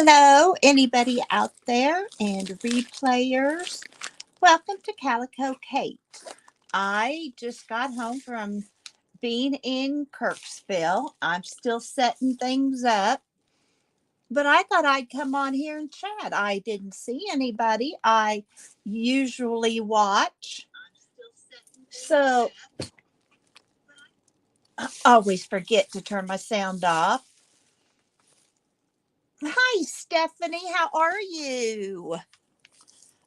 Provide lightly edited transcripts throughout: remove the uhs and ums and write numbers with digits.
Hello, anybody out there and replayers. Welcome to Calico Kate. I just got home from being in Kirksville. I'm still setting things up, but I thought I'd come on here and chat. I didn't see anybody I usually watch. So I always forget to turn my sound off. Hi, Stephanie. How are you?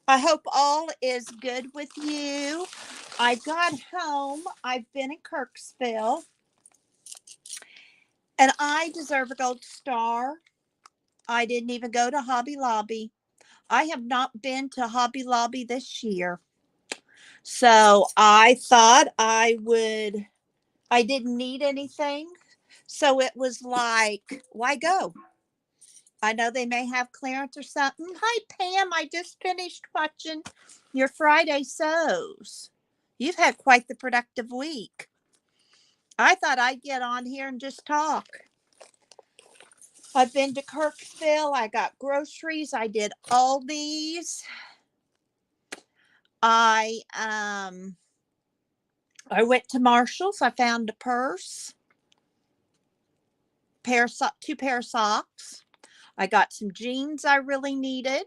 I hope all is good with you. I got home. I've been in Kirksville and I deserve a gold star. I didn't even go to Hobby Lobby. I have not been to Hobby Lobby this year. So I thought I didn't need anything. So it was like, why go? I know they may have clearance or something. Hi, Pam. I just finished watching your Friday sews. You've had quite the productive week. I thought I'd get on here and just talk. I've been to Kirksville. I got groceries. I did Aldi's. I I went to Marshall's. I found a purse, two pair of socks. I got some jeans I really needed.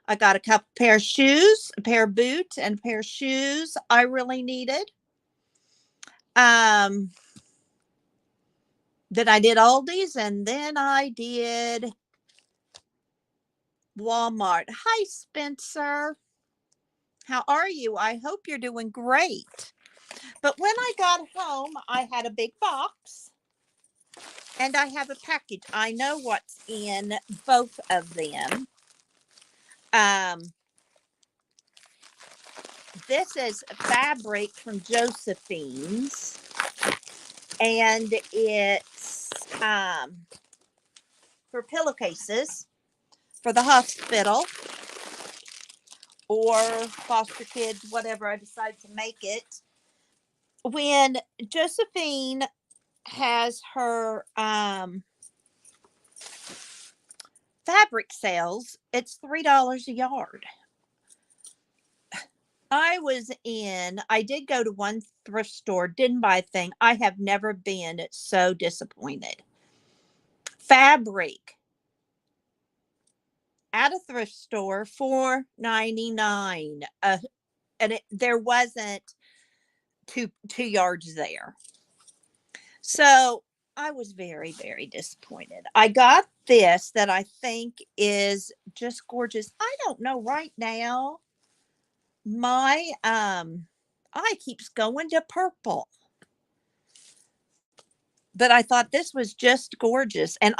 I got a couple pair of shoes, a pair of boots, and a pair of shoes I really needed. Um, then I did Aldi's, and then I did Walmart. Hi, Spencer. How are you? I hope you're doing great. But when I got home, I had a big box and I have a package. I know what's in both of them. Um, this is fabric from Josephine's, and it's for pillowcases for the hospital or foster kids, whatever I decide to make it. When Josephine has her fabric sales, it's $3 a yard. I did go to one thrift store, didn't buy a thing. I have never been so disappointed. Fabric at a thrift store, $4.99. And there wasn't two yards there. So I was very, very disappointed. I got this that I think is just gorgeous. I don't know right now. My eye keeps going to purple. But I thought this was just gorgeous. And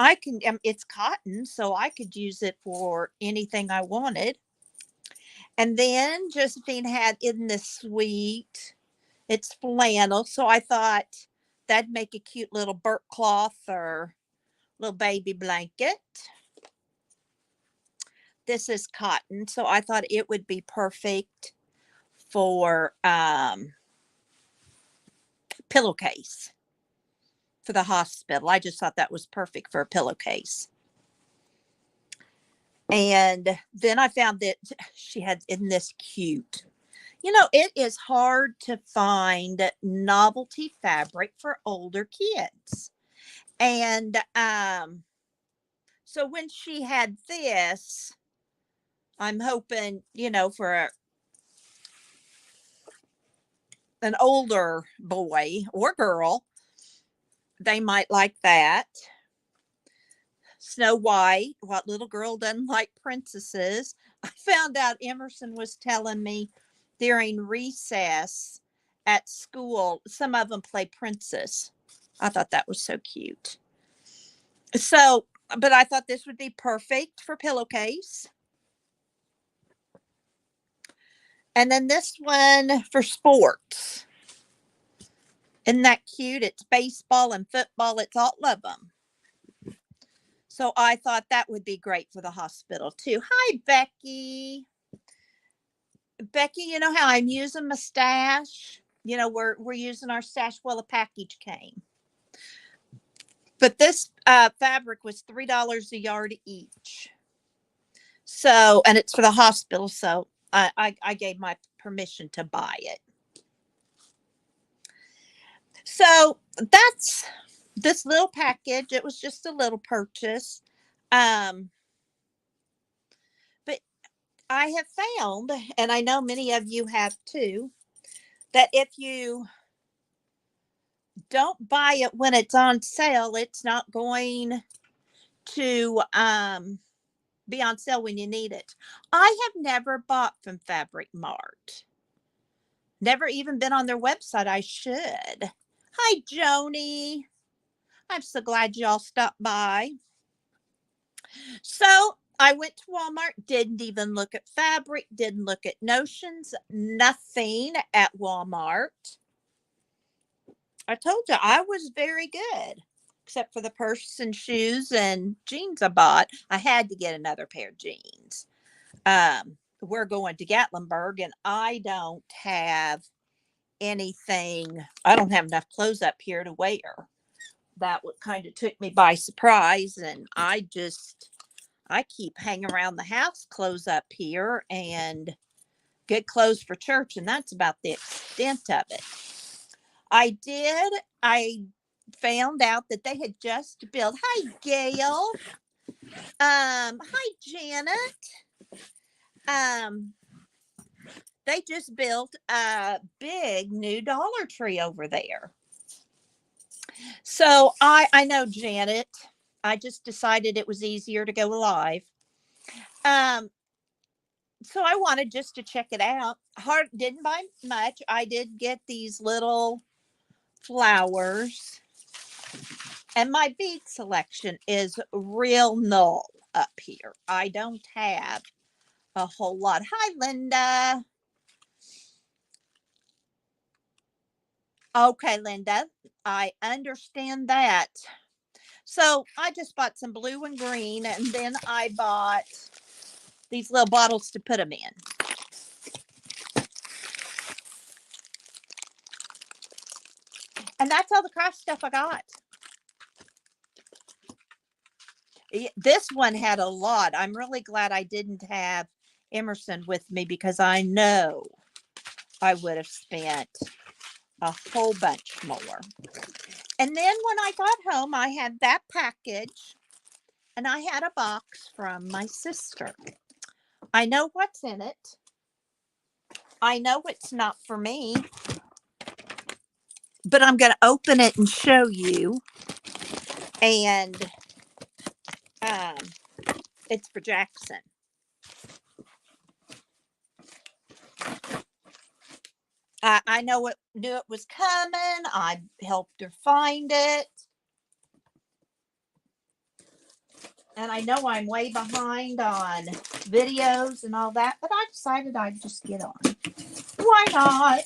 it's cotton, so I could use it for anything I wanted. And then Josephine had in this sweet, it's flannel. So I thought that'd make a cute little burp cloth or little baby blanket. This is cotton, so I thought it would be perfect for pillowcase for the hospital. I just thought that was perfect for a pillowcase. And then I found that she had in this cute. It is hard to find novelty fabric for older kids. And so when she had this, I'm hoping, for an older boy or girl, they might like that. Snow White, what little girl doesn't like princesses? I found out Emerson was telling me during recess at school, some of them play princess. I thought that was so cute. So, but I thought this would be perfect for pillowcase. And then this one for sports. Isn't that cute? It's baseball and football. It's all of them. So I thought that would be great for the hospital too. Hi, Becky. Becky, you know how I'm using my stash? We're using our stash. Well, a package came. But this fabric was $3 a yard each. So, and it's for the hospital. So I gave my permission to buy it. So that's this little package. It was just a little purchase. But I have found, and I know many of you have too, that if you don't buy it when it's on sale, it's not going to be on sale when you need it. I have never bought from Fabric Mart. Never even been on their website. I should. Hi, Joni. I'm so glad y'all stopped by. So I went to Walmart, didn't even look at fabric, didn't look at notions, nothing at Walmart. I told you I was very good, except for the purse and shoes and jeans I bought. I had to get another pair of jeans. We're going to Gatlinburg, and I don't have anything. I don't have enough clothes up here to wear. That what kind of took me by surprise, and I keep hanging around the house clothes up here and get clothes for church, and that's about the extent of it. I found out that they had just built. Hi, Gail. Hi, Janet. They just built a big new Dollar Tree over there. So I know Janet. I just decided it was easier to go live. So I wanted just to check it out. Didn't buy much. I did get these little flowers, and my bead selection is real null up here. I don't have a whole lot. Hi, Linda. Okay, Linda, I understand that. So I just bought some blue and green, and then I bought these little bottles to put them in. And that's all the craft stuff I got. This one had a lot. I'm really glad I didn't have Emerson with me, because I know I would have spent a whole bunch more. And then when I got home, I had that package, and I had a box from my sister. I know what's in it. I know it's not for me, but I'm going to open it and show you. And it's for Jackson. I knew it was coming. I helped her find it. And I know I'm way behind on videos and all that, but I decided I'd just get on. Why not?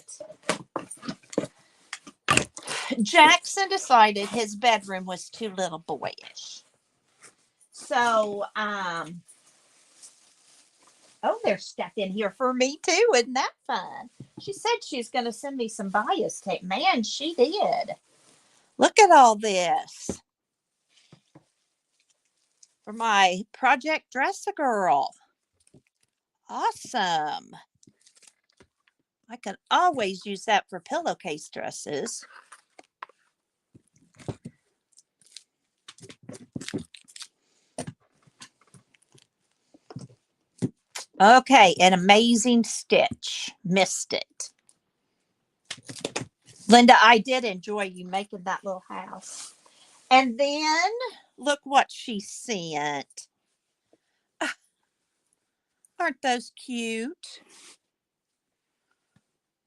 Jackson decided his bedroom was too little boyish. So, there's stuff in here for me too. Isn't that fun? She said she's going to send me some bias tape. Man, she did. Look at all this. For my Project Dress-A-Girl. Awesome. I can always use that for pillowcase dresses. Okay, an amazing stitch. Missed it. Linda, I did enjoy you making that little house. And then look what she sent. Aren't those cute?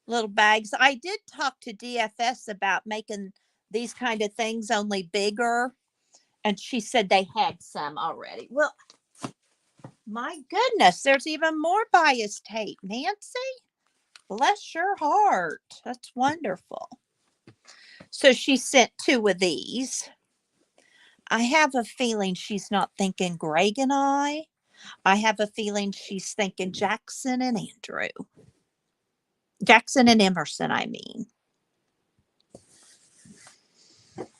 Little bags. I did talk to DFS about making these kind of things only bigger, and she said they had some already. Well, my goodness, there's even more bias tape. Nancy, bless your heart. That's wonderful. So she sent 2 of these. I have a feeling she's not thinking Greg and I. I have a feeling she's thinking Jackson and Andrew. Jackson and Emerson, I mean.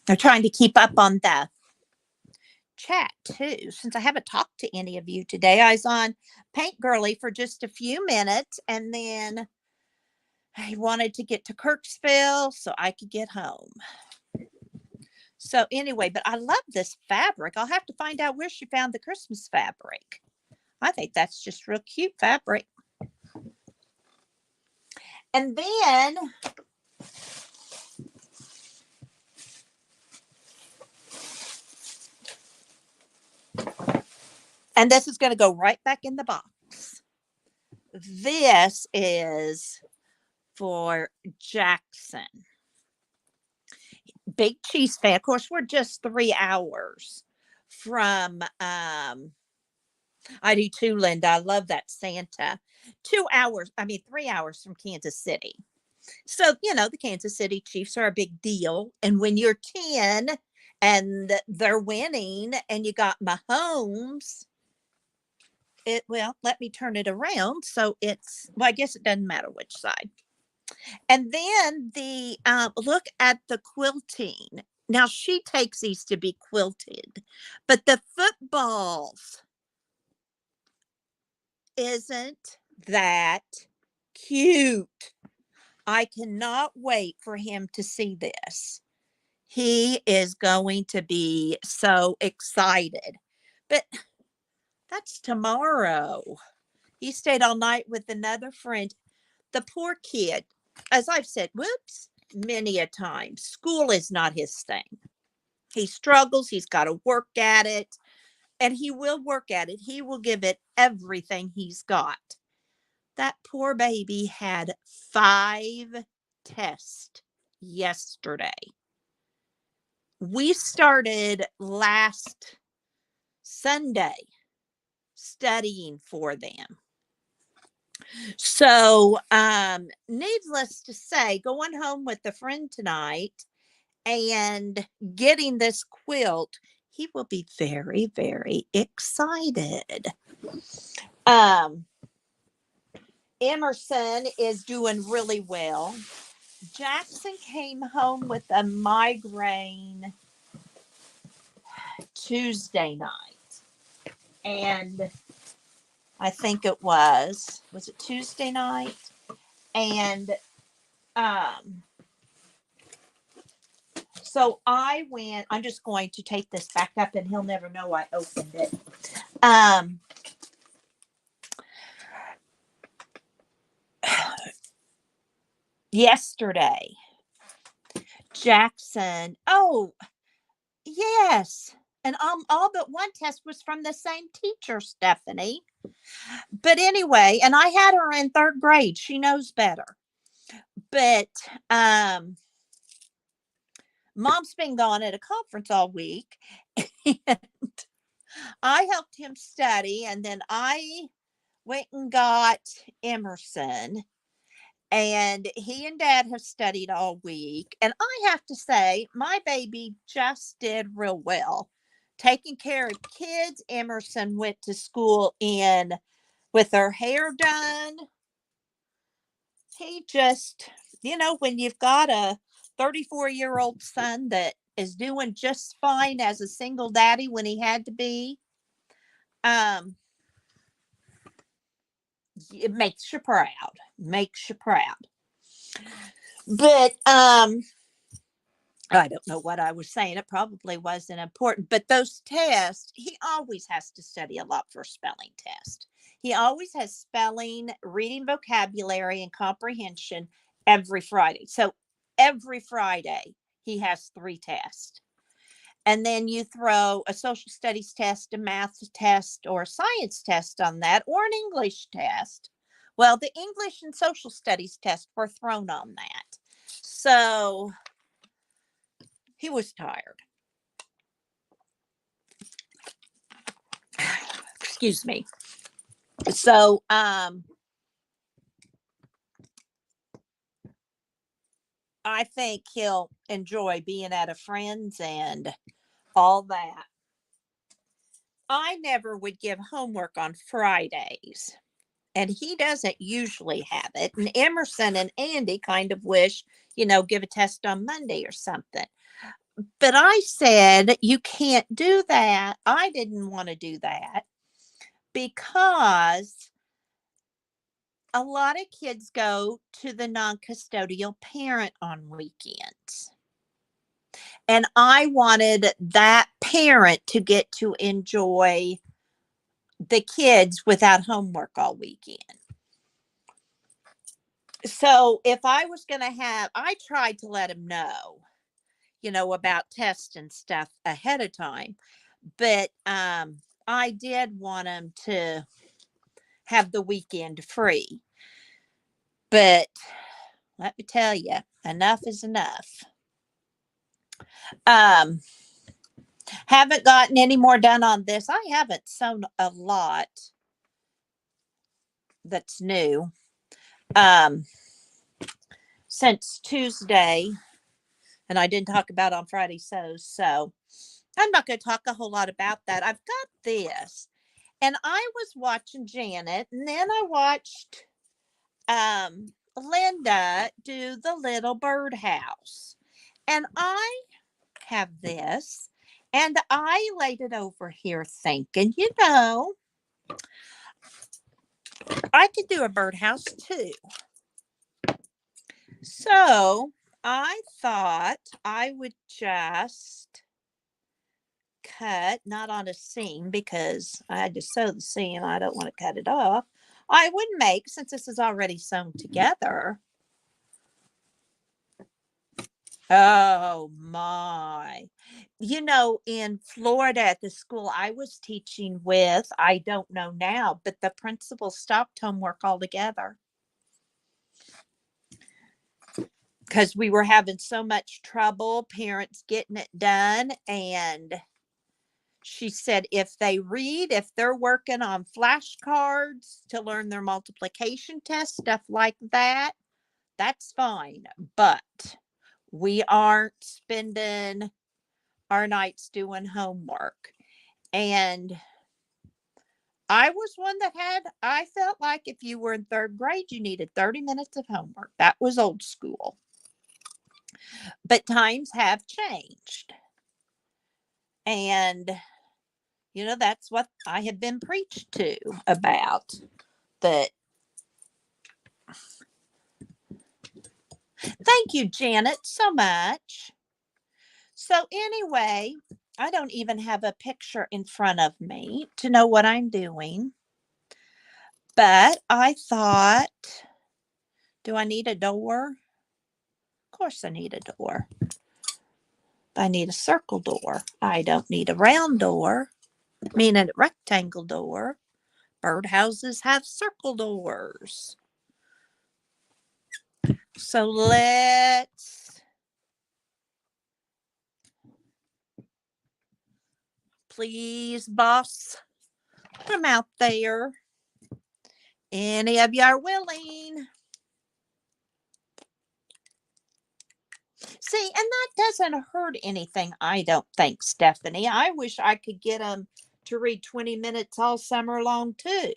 They're trying to keep up on the chat too, since I haven't talked to any of you today. I was on Paint Girly for just a few minutes, and then I wanted to get to Kirksville so I could get home. So anyway, but I love this fabric. I'll have to find out where she found the Christmas fabric. I think that's just real cute fabric. And then this is going to go right back in the box. This is for Jackson. Big cheese fan. Of course, we're just 3 hours from I do too, Linda. I love that Santa. 2 hours, 3 hours from Kansas City. So, the Kansas City Chiefs are a big deal. And when you're 10 and they're winning and you got Mahomes, let me turn it around. So I guess it doesn't matter which side. And then the look at the quilting. Now she takes these to be quilted, but the footballs, isn't that cute? I cannot wait for him to see this. He is going to be so excited. But that's tomorrow. He stayed all night with another friend. The poor kid, as I've said, many a time, school is not his thing. He struggles. He's got to work at it. And he will work at it. He will give it everything he's got. That poor baby had 5 tests yesterday. We started last Sunday studying for them. So, needless to say, going home with a friend tonight and getting this quilt, he will be very, very excited. Emerson is doing really well. Jackson came home with a migraine Tuesday night. And I think it was it Tuesday night? And so I went, I'm just going to take this back up and he'll never know I opened it. Yesterday, Jackson, yes. And all but one test was from the same teacher, Stephanie. But anyway, and I had her in 3rd grade. She knows better. But Mom's been gone at a conference all week. And I helped him study. And then I went and got Emerson. And he and Dad have studied all week. And I have to say, my baby just did real well. Taking care of kids. Emerson went to school with her hair done. He just, when you've got a 34-year-old son that is doing just fine as a single daddy when he had to be, it makes you proud. But I don't know what I was saying. It probably wasn't important. But those tests, he always has to study a lot for a spelling test. He always has spelling, reading, vocabulary, and comprehension every Friday. So every Friday, he has 3 tests. And then you throw a social studies test, a math test, or a science test on that, or an English test. Well, the English and social studies test were thrown on that. So he was tired. Excuse me. So, I think he'll enjoy being at a friend's and all that. I never would give homework on Fridays, and he doesn't usually have it. And Emerson and Andy kind of wish, give a test on Monday or something. But I said, you can't do that. I didn't want to do that because a lot of kids go to the non-custodial parent on weekends. And I wanted that parent to get to enjoy the kids without homework all weekend. So if I was going to have, I tried to let him know, about tests and stuff ahead of time. But I did want him to have the weekend free. But let me tell you, enough is enough. Haven't gotten any more done on this. I haven't sewn a lot that's new since Tuesday, and I didn't talk about on Friday sews, so I'm not going to talk a whole lot about that. I've got this, and I was watching Janet, and then I watched Linda do the little birdhouse, and I have this, and I laid it over here thinking, I could do a birdhouse too. So I thought I would just cut, not on a seam because I had to sew the seam. I don't want to cut it off. I would make, since this is already sewn together. Oh my. In Florida at the school I was teaching with, I don't know now, but the principal stopped homework altogether because we were having so much trouble, parents getting it done. And she said if they're working on flashcards to learn their multiplication test, stuff like that, that's fine. But we aren't spending our nights doing homework. And I was one I felt like if you were in third grade, you needed 30 minutes of homework. That was old school. But times have changed. And, that's what I had been preached to about. That. Thank you, Janet, so much. So anyway, I don't even have a picture in front of me to know what I'm doing. But I thought, do I need a door? Of course I need a door. I need a circle door. I don't need a round door. I mean a rectangle door. Birdhouses have circle doors. So please, boss, put them out there. Any of you are willing. See, and that doesn't hurt anything, I don't think, Stephanie. I wish I could get them to read 20 minutes all summer long, too.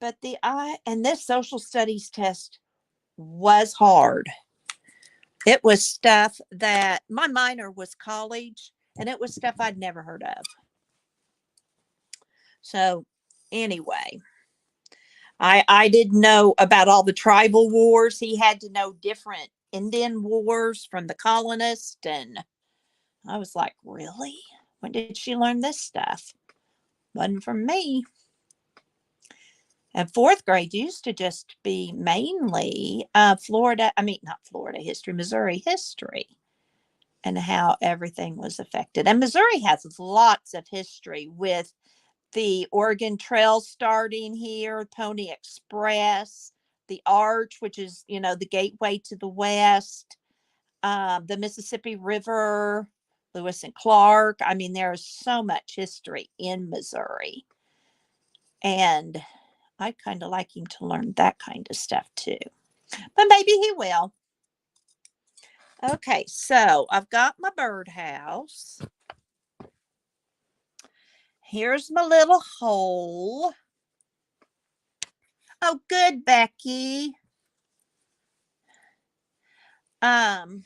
But this social studies test was hard. It was stuff that my minor was college, and it was stuff I'd never heard of. So anyway, I didn't know about all the tribal wars. He had to know different Indian wars from the colonists. And I was like, really? When did she learn this stuff? Wasn't from me. And fourth grade used to just be mainly not Florida history, Missouri history, and how everything was affected. And Missouri has lots of history with the Oregon Trail starting here, Pony Express, the Arch, which is, the gateway to the West, the Mississippi River, Lewis and Clark. I mean, there is so much history in Missouri. And I'd kind of like him to learn that kind of stuff too. But maybe he will. Okay, so I've got my birdhouse. Here's my little hole. Oh, good, Becky. Um,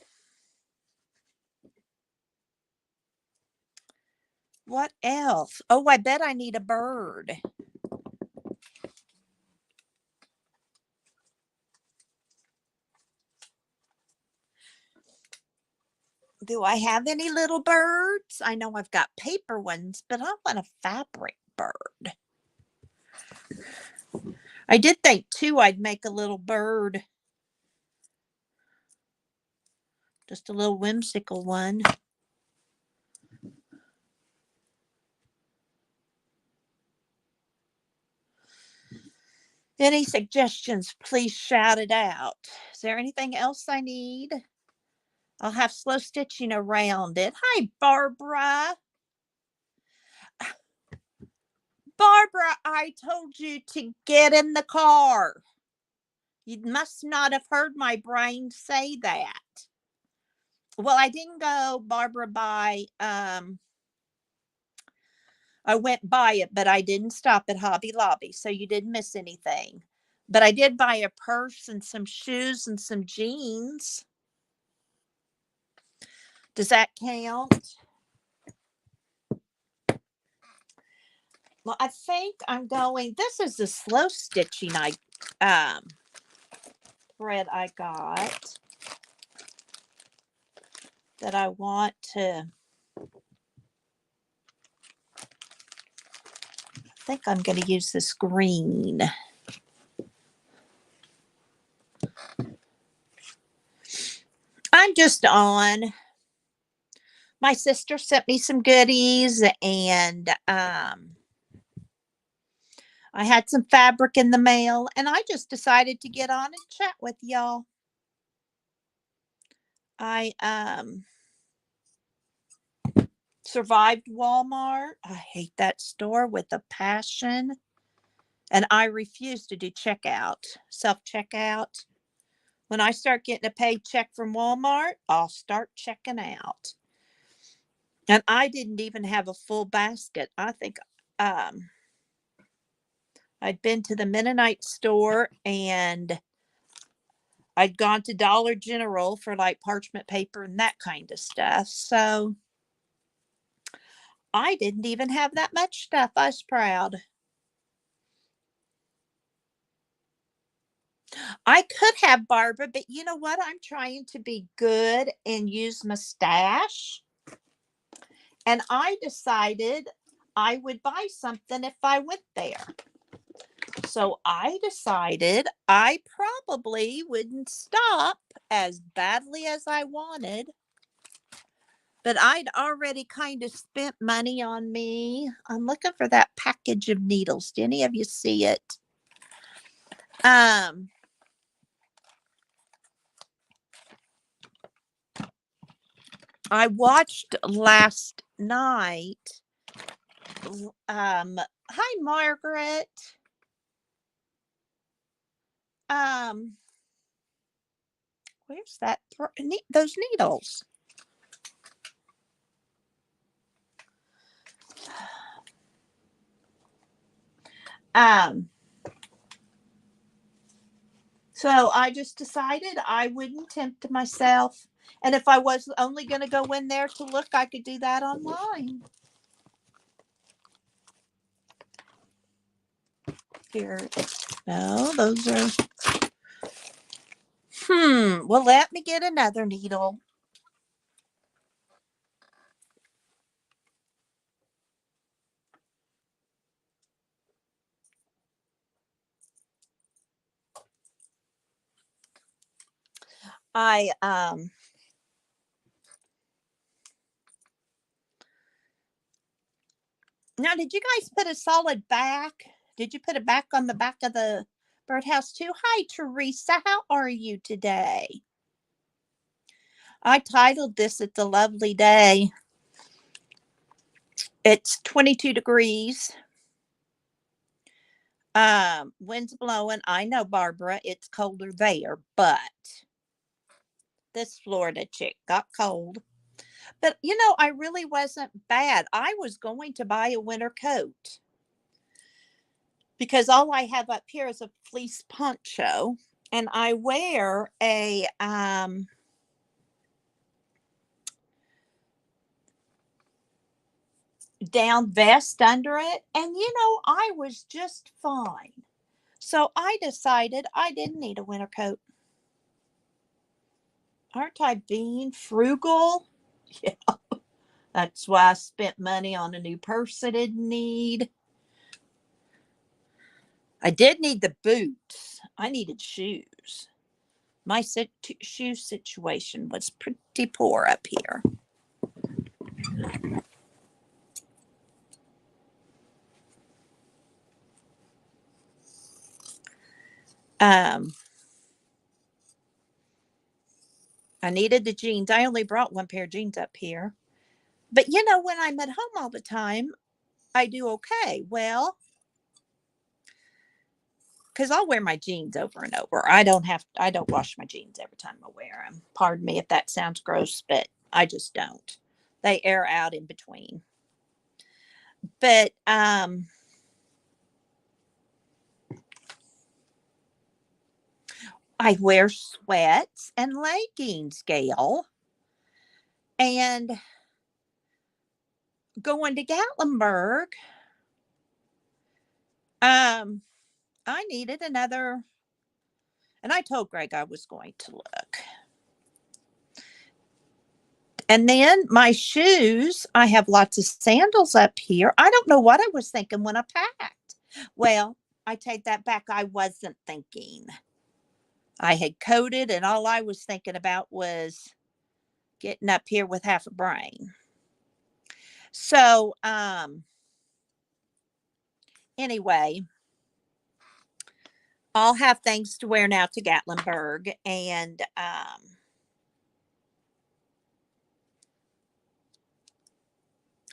what else? Oh, I bet I need a bird. Do I have any little birds? I know I've got paper ones, but I want a fabric bird. I did think too I'd make a little bird. Just a little whimsical one. Any suggestions, please shout it out. Is there anything else I need? I'll have slow stitching around it. Hi, Barbara. Barbara, I told you to get in the car. You must not have heard my brain say that. Well, I didn't go, Barbara, by I went by it, but I didn't stop at Hobby Lobby, so you didn't miss anything. But I did buy a purse and some shoes and some jeans. Does that count? Well, I think I'm going. This is the slow stitching thread I got that I want to. I think I'm going to use this green. I'm just on. My sister sent me some goodies, and I had some fabric in the mail, and I just decided to get on and chat with y'all. I survived Walmart. I hate that store with a passion. And I refuse to do checkout, self-checkout. When I start getting a paycheck from Walmart, I'll start checking out. And I didn't even have a full basket. I think I'd been to the Mennonite store and I'd gone to Dollar General for like parchment paper and that kind of stuff. So I didn't even have that much stuff. I was proud. I could have, Barbara, but you know what? I'm trying to be good and use my stash. And I decided I would buy something if I went there. So I decided I probably wouldn't stop as badly as I wanted. But I'd already kind of spent money on me. I'm looking for that package of needles. Do any of you see it? I watched last night. Hi, Margaret. Where's that? Those needles. So I just decided I wouldn't tempt myself. And if I was only going to go in there to look, I could do that online. Here. No, those are. Well, let me get another needle. Now, did you guys put a solid back? Did you put it back on the back of the birdhouse too? Hi, Teresa. How are you today? I titled this "It's a Lovely Day." It's 22 degrees. Wind's blowing. I know, Barbara, it's colder there, but this Florida chick got cold. But you know, I really wasn't bad. I was going to buy a winter coat because all I have up here is a fleece poncho, and I wear a down vest under it. And, I was just fine. So I decided I didn't need a winter coat. Aren't I being frugal? Yeah. That's why I spent money on a new purse I didn't need. I did need the boots. I needed shoes. My shoe situation was pretty poor up here. I needed the jeans. I only brought one pair of jeans up here. But when I'm at home all the time, I do okay. Well, because I'll wear my jeans over and over. I don't wash my jeans every time I wear them. Pardon me if that sounds gross, but I just don't. They air out in between. But I wear sweats and leggings, Gail. And going to Gatlinburg, I needed another, and I told Greg I was going to look. And then my shoes, I have lots of sandals up here. I don't know what I was thinking when I packed. Well, I take that back. I wasn't thinking. I had coded, and all I was thinking about was getting up here with half a brain. So, anyway, I'll have things to wear now to Gatlinburg, and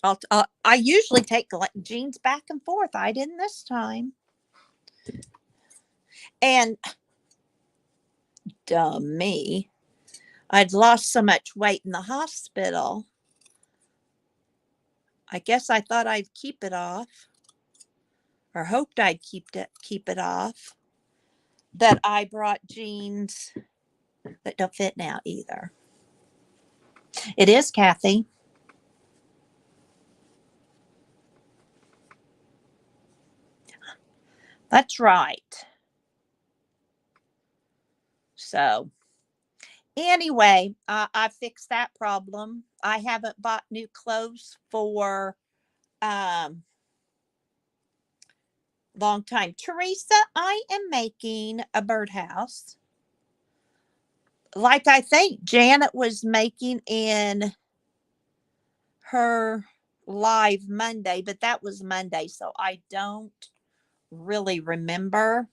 I usually take jeans back and forth. I didn't this time. And dumb me, I'd lost so much weight in the hospital. I guess I thought I'd keep it off, or hoped I'd keep it off, that I brought jeans that don't fit now either. It is Kathy. That's right. So anyway, I fixed that problem. I haven't bought new clothes for long time. Teresa, I am making a birdhouse, like I think Janet was making in her live Monday, but that was Monday, so I don't really remember.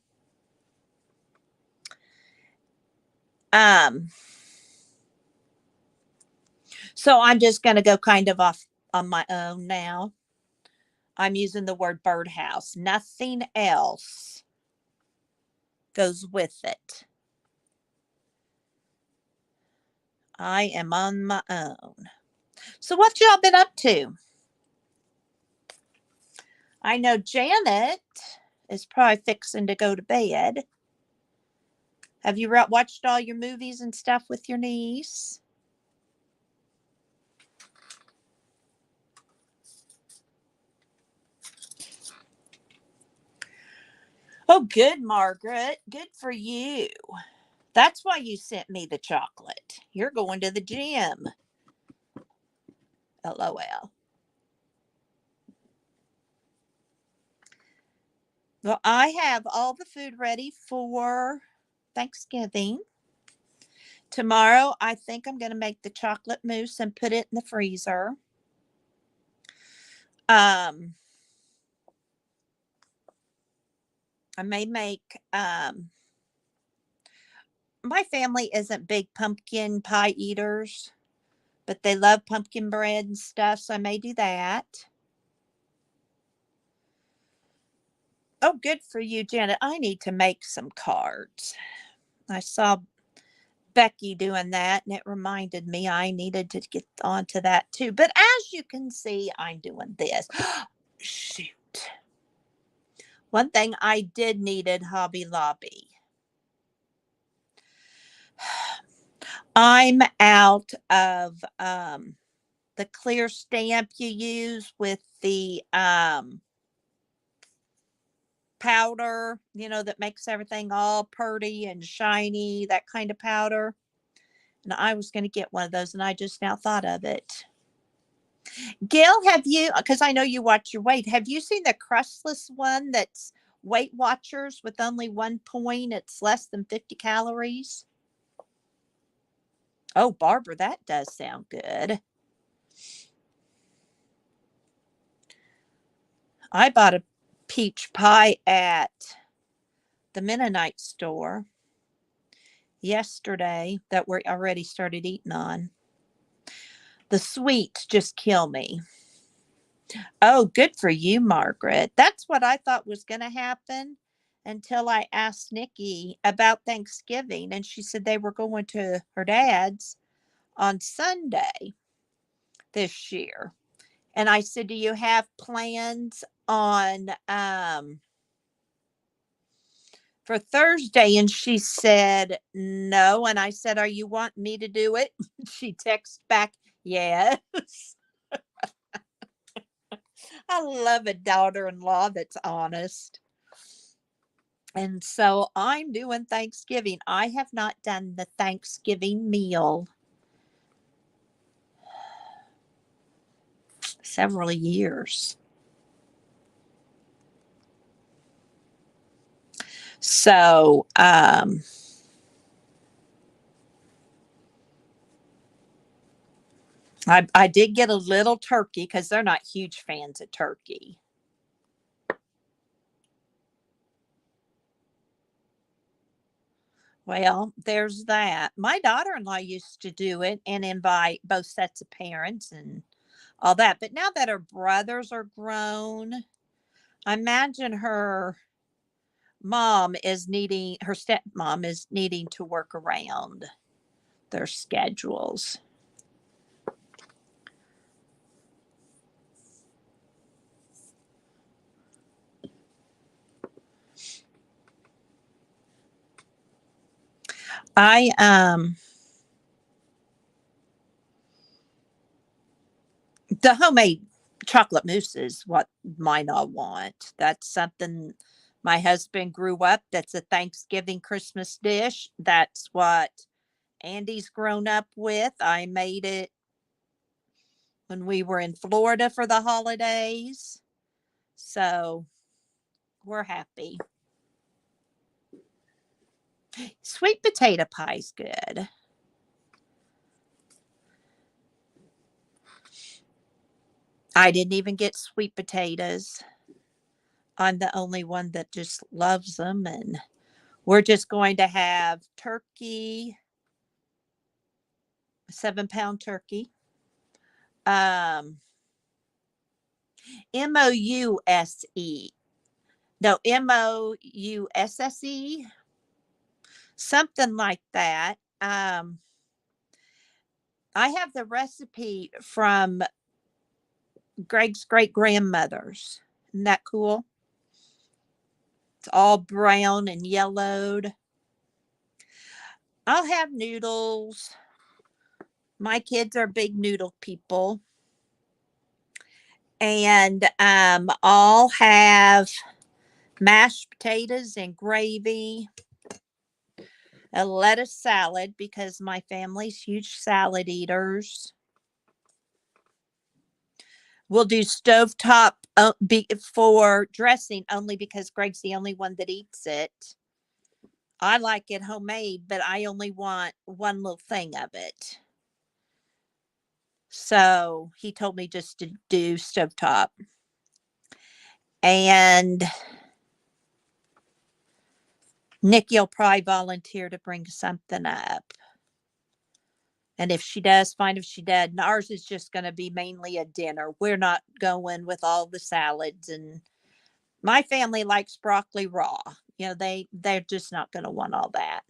So I'm just going to go kind of off on my own now. I'm using the word birdhouse. Nothing else goes with it. I am on my own. So what y'all been up to? I know Janet is probably fixing to go to bed. Have you watched all your movies and stuff with your niece? Oh, good, Margaret. Good for you. That's why you sent me the chocolate. You're going to the gym. LOL. Well, I have all the food ready for Thanksgiving. Tomorrow, I think I'm going to make the chocolate mousse and put it in the freezer. I may make, my family isn't big pumpkin pie eaters, but they love pumpkin bread and stuff, so I may do that. Oh, good for you, Janet. I need to make some cards. I saw Becky doing that, and it reminded me I needed to get onto that too. But as you can see, I'm doing this. Shoot. One thing I did need at Hobby Lobby. I'm out of the clear stamp you use with the powder, that makes everything all purty and shiny, that kind of powder. And I was going to get one of those, and I just now thought of it. Gail, have you, because I know you watch your weight, have you seen the crustless one that's Weight Watchers with only 1 point? It's less than 50 calories. Oh, Barbara, that does sound good. I bought a peach pie at the Mennonite store yesterday that we already started eating on. The sweets just kill me. Oh, good for you, Margaret. That's what I thought was going to happen until I asked Nikki about Thanksgiving, and she said they were going to her dad's on Sunday this year. And I said, do you have plans on for Thursday? And she said, no. And I said, are you wanting me to do it? She texted back, yes. I love a daughter-in-law that's honest. And so I'm doing Thanksgiving. I have not done the Thanksgiving meal several years. So, I did get a little turkey because they're not huge fans of turkey. Well, there's that. My daughter-in-law used to do it and invite both sets of parents and all that. But now that her brothers are grown, I imagine her stepmom is needing to work around their schedules. The homemade chocolate mousse is what mine I want. That's something my husband grew up. That's a Thanksgiving Christmas dish. That's what Andy's grown up with. I made it when we were in Florida for the holidays. So we're happy. Sweet potato pie's good. I didn't even get sweet potatoes. I'm the only one that just loves them. And we're just going to have turkey, a 7-pound turkey. Mouse. No, Mousse. Something like that. I have the recipe from Greg's great grandmother's. Isn't that cool? It's all brown and yellowed. I'll have noodles. My kids are big noodle people. And I'll have mashed potatoes and gravy, a lettuce salad because my family's huge salad eaters. We'll do stovetop for dressing only because Greg's the only one that eats it. I like it homemade, but I only want one little thing of it. So he told me just to do stovetop. And Nikki will probably volunteer to bring something up. And if she does, fine. If she does, and ours is just going to be mainly a dinner. We're not going with all the salads. And my family likes broccoli raw. They're just not going to want all that.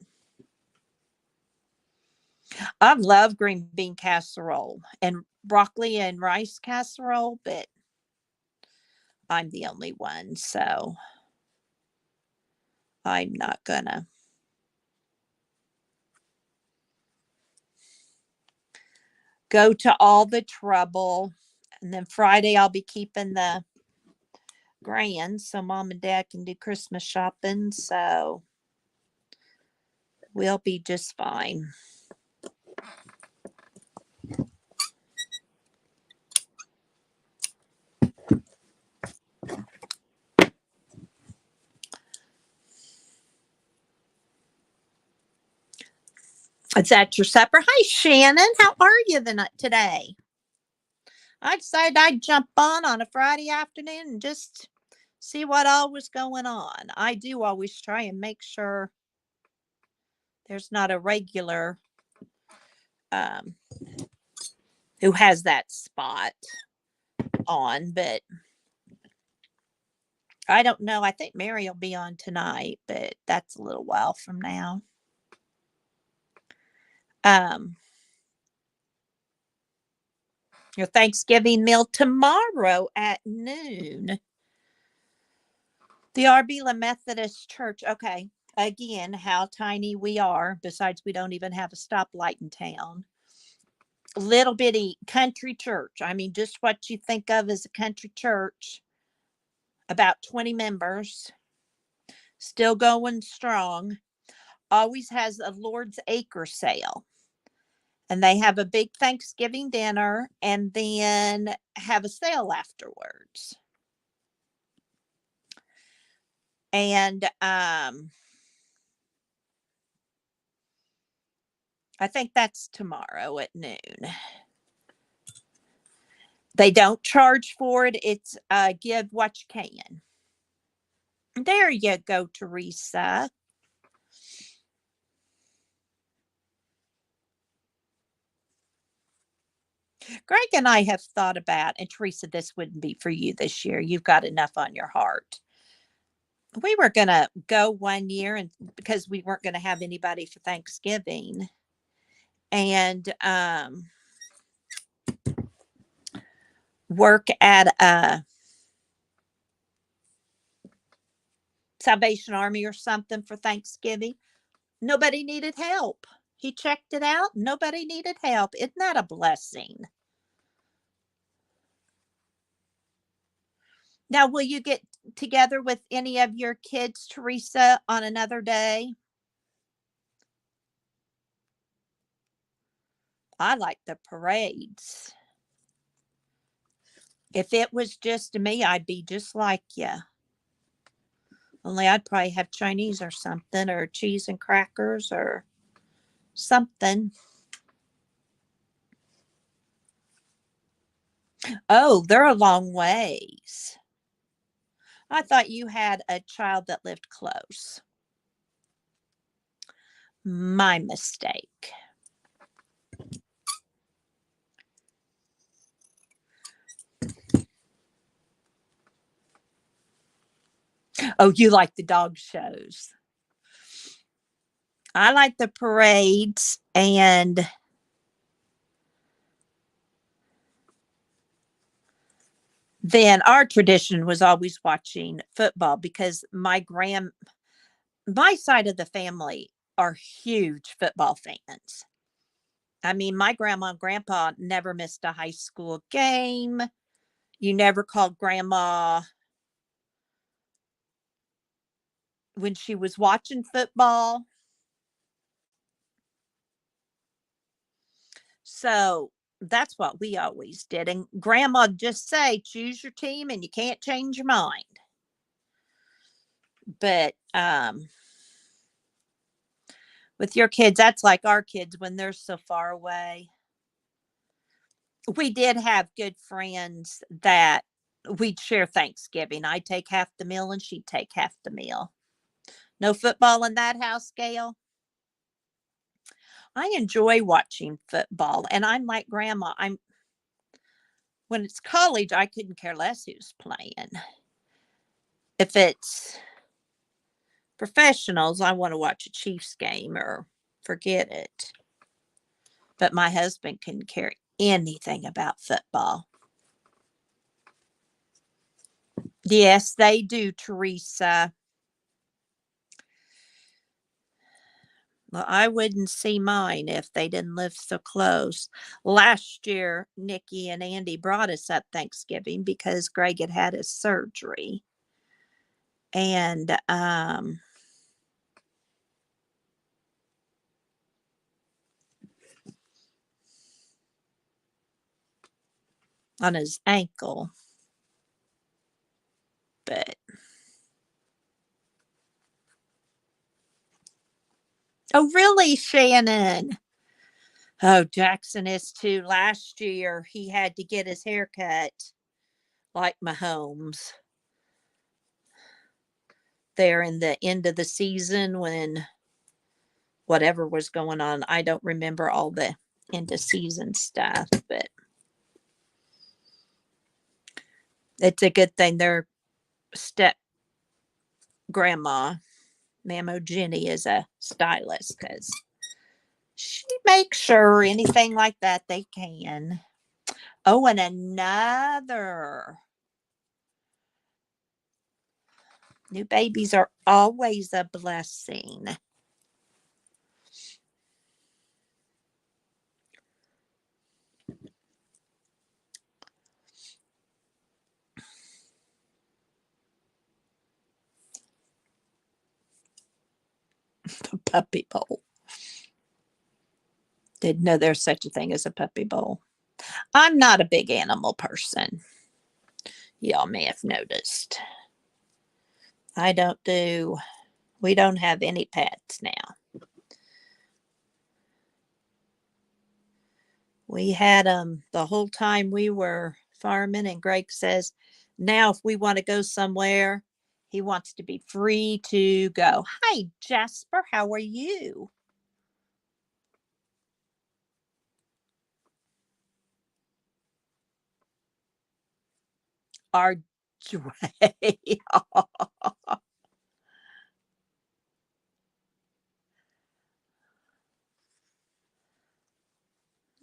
I love green bean casserole and broccoli and rice casserole, but I'm the only one, so I'm not gonna. go to all the trouble. And then Friday, I'll be keeping the grands so mom and dad can do Christmas shopping. So we'll be just fine. Is that your supper? Hi, Shannon. How are you today? I decided I'd jump on a Friday afternoon and just see what all was going on. I do always try and make sure there's not a regular um, who has that spot on, but I don't know. I think Mary will be on tonight, but that's a little while from now. Your Thanksgiving meal tomorrow at noon. The Arbela Methodist Church. Okay. Again, how tiny we are. Besides, we don't even have a stoplight in town. Little bitty country church. I mean, just what you think of as a country church. About 20 members. Still going strong. Always has a Lord's Acre sale. And they have a big Thanksgiving dinner and then have a sale afterwards. And I think that's tomorrow at noon. They don't charge for it. It's give what you can. There you go, Teresa. Greg and I have thought about, and Teresa, this wouldn't be for you this year. You've got enough on your heart. We were going to go one year and because we weren't going to have anybody for Thanksgiving. And work at a Salvation Army or something for Thanksgiving. Nobody needed help. He checked it out. Nobody needed help. Isn't that a blessing? Now, will you get together with any of your kids, Teresa, on another day? I like the parades. If it was just me, I'd be just like you. Only I'd probably have Chinese or something, or cheese and crackers or something. Oh, they're a long ways. I thought you had a child that lived close. My mistake. Oh, you like the dog shows. I like the parades, and then our tradition was always watching football because my side of the family are huge football fans. I mean, my grandma and grandpa never missed a high school game. You never called grandma when she was watching football. So that's what we always did. And grandma'd just say, choose your team and you can't change your mind. But with your kids, that's like our kids when they're so far away. We did have good friends that we'd share Thanksgiving. I'd take half the meal and she'd take half the meal. No football in that house, Gail. I enjoy watching football, and I'm like grandma. When it's college, I couldn't care less who's playing. If it's professionals, I want to watch a Chiefs game or forget it. But my husband couldn't care anything about football. Yes, they do, Teresa. Well, I wouldn't see mine if they didn't live so close. Last year, Nikki and Andy brought us up Thanksgiving because Greg had had his surgery. And on his ankle. But oh, really, Shannon? Oh, Jackson is too. Last year, he had to get his hair cut like Mahomes there in the end of the season when whatever was going on. I don't remember all the end of season stuff, but it's a good thing their step grandma, Mammo Jenny, is a stylist because she makes sure anything like that they can. Oh, and another. New babies are always a blessing. Puppy bowl. Didn't know there's such a thing as a puppy bowl. I'm not a big animal person. Y'all may have noticed. I don't do, we don't have any pets now. We had them the whole time we were farming, and Greg says now if we want to go somewhere, he wants to be free to go. Hi, Jasper, how are you? Our Dre.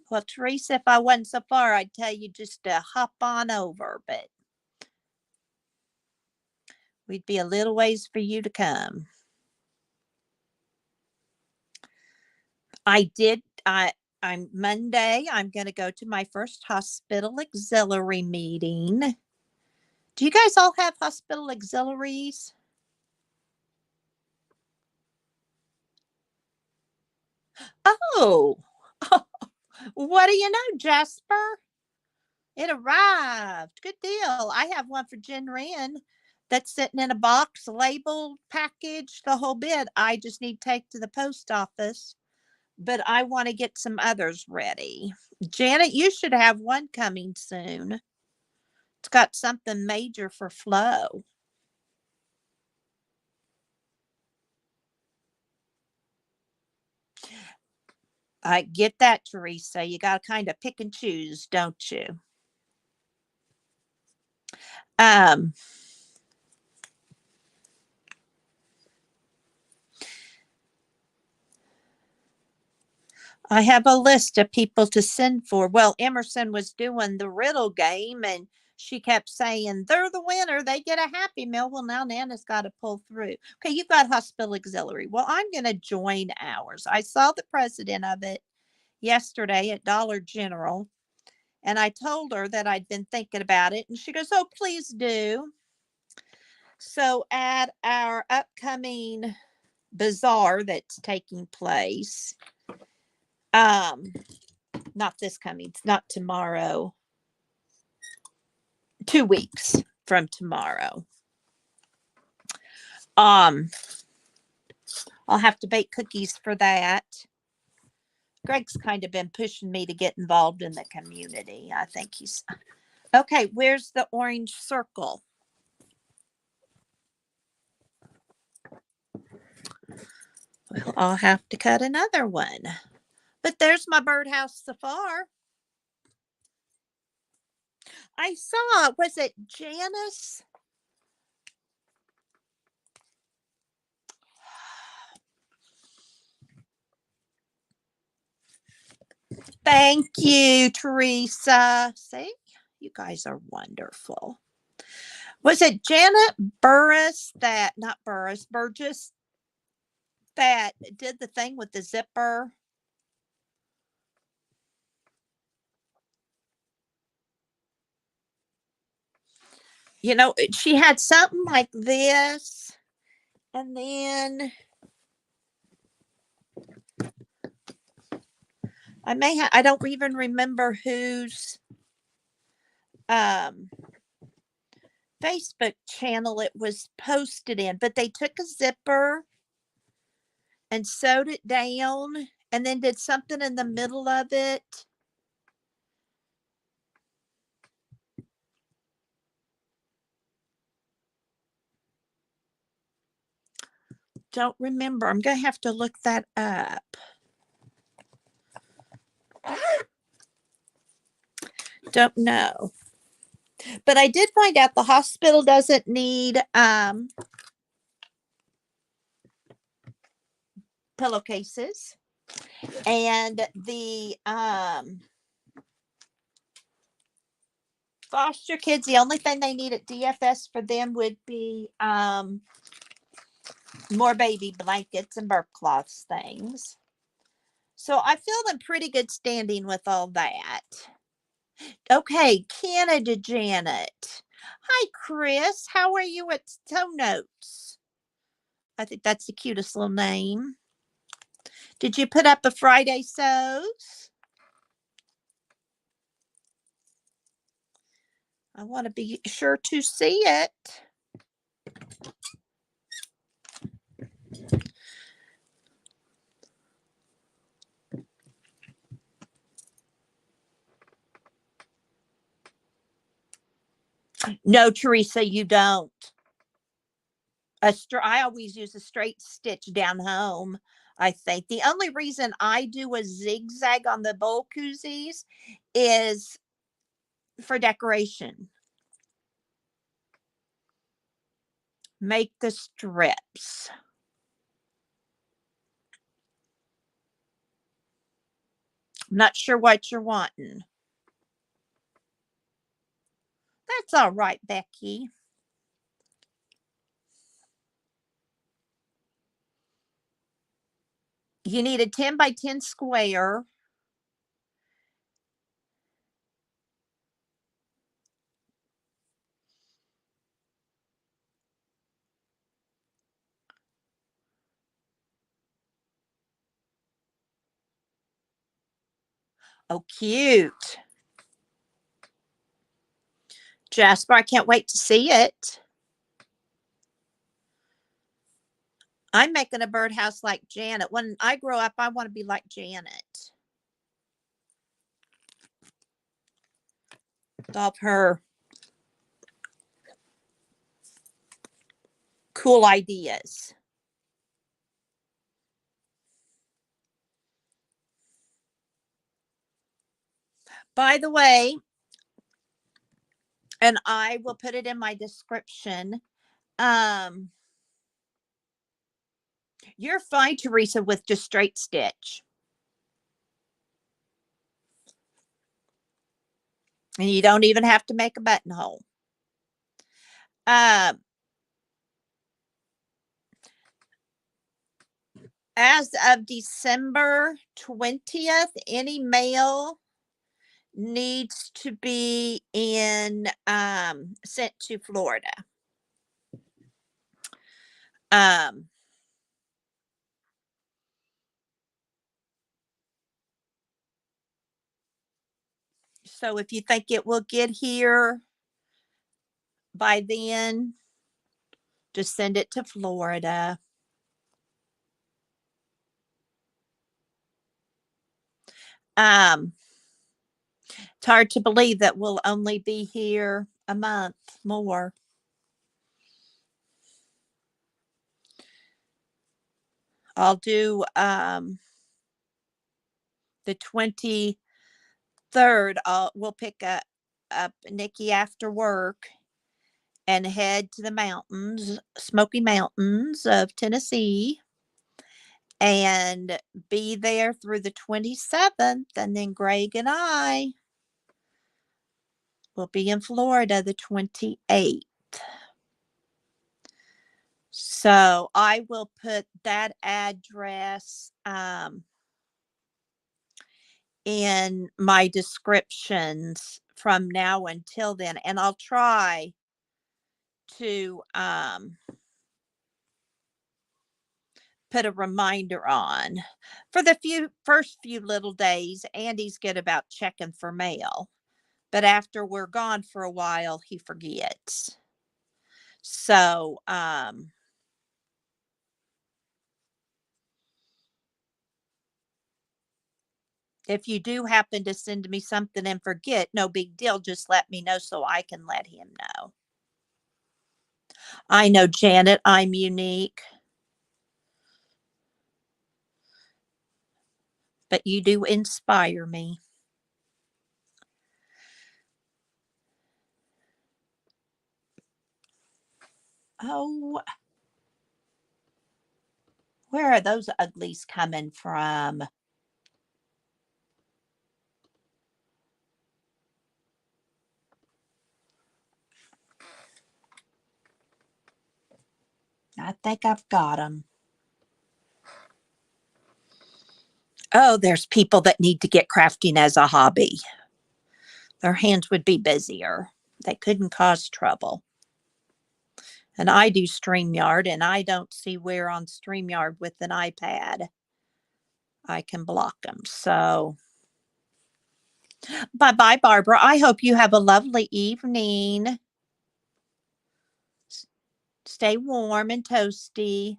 Well, Teresa, if I wasn't so far, I'd tell you just to hop on over, but we'd be a little ways for you to come. I did. I'm Monday. I'm going to go to my first hospital auxiliary meeting. Do you guys all have hospital auxiliaries? Oh, what do you know, Jasper? It arrived. Good deal. I have one for Jen Wren that's sitting in a box, labeled, packaged, the whole bit. I just need to take to the post office, but I want to get some others ready. Janet, you should have one coming soon. It's got something major for Flo. I get that, Teresa. You got to kind of pick and choose, don't you? Um, I have a list of people to send for. Well, Emerson was doing the riddle game and she kept saying, they're the winner. They get a Happy Meal. Well, now Nana's got to pull through. Okay, you've got hospital auxiliary. Well, I'm going to join ours. I saw the president of it yesterday at Dollar General and I told her that I'd been thinking about it. And she goes, oh, please do. So at our upcoming bazaar that's taking place, um, not this coming, not tomorrow, 2 weeks from tomorrow. Um, I'll have to bake cookies for that. Greg's kind of been pushing me to get involved in the community. I think he's okay. Where's the orange circle? Well, I'll have to cut another one. But there's my birdhouse safari. I saw, was it Janice? Thank you, Teresa. See, you guys are wonderful. Was it Janet Burris that, not Burris, Burgess, that did the thing with the zipper. She had something like this, and then I don't even remember whose um Facebook channel it was posted in, but they took a zipper and sewed it down and then did something in the middle of it. Don't remember. I'm going to have to look that up. Don't know. But I did find out the hospital doesn't need pillowcases. And the foster kids, the only thing they need at DFS for them would be more baby blankets and burp cloths things. So I feel in pretty good standing with all that. Okay, Canada Janet. Hi, Chris. How are you at Toe Notes? I think that's the cutest little name. Did you put up a Friday sews? I want to be sure to see it. No, Teresa, you don't. I always use a straight stitch down home. I think the only reason I do a zigzag on the bowl koozies is for decoration. Make the strips. I'm not sure what you're wanting. That's all right, Becky. You need a 10 by 10 square. Oh, cute. Jasper, I can't wait to see it. I'm making a birdhouse like Janet. When I grow up, I want to be like Janet. All of her cool ideas. By the way, and I will put it in my description. You're fine, Teresa, with just straight stitch. And you don't even have to make a buttonhole. As of December 20th, any mail needs to be sent to Florida. So if you think it will get here by then, just send it to Florida. It's hard to believe that we'll only be here a month more. I'll do the 23rd. We'll pick up Nikki after work and head to the mountains, Smoky Mountains of Tennessee, and be there through the 27th. And then Greg and I will be in Florida the 28th. So I will put that address in my descriptions from now until then. And I'll try to put a reminder on for the first few little days. Andy's good about checking for mail, but after we're gone for a while, he forgets. So, if you do happen to send me something and forget, no big deal. Just let me know so I can let him know. I know, Janet, I'm unique, but you do inspire me. Oh, where are those uglies coming from? I think I've got them. Oh, there's people that need to get crafting as a hobby. Their hands would be busier. They couldn't cause trouble. And I do StreamYard, and I don't see where on StreamYard with an iPad I can block them. So, bye bye, Barbara. I hope you have a lovely evening. Stay warm and toasty.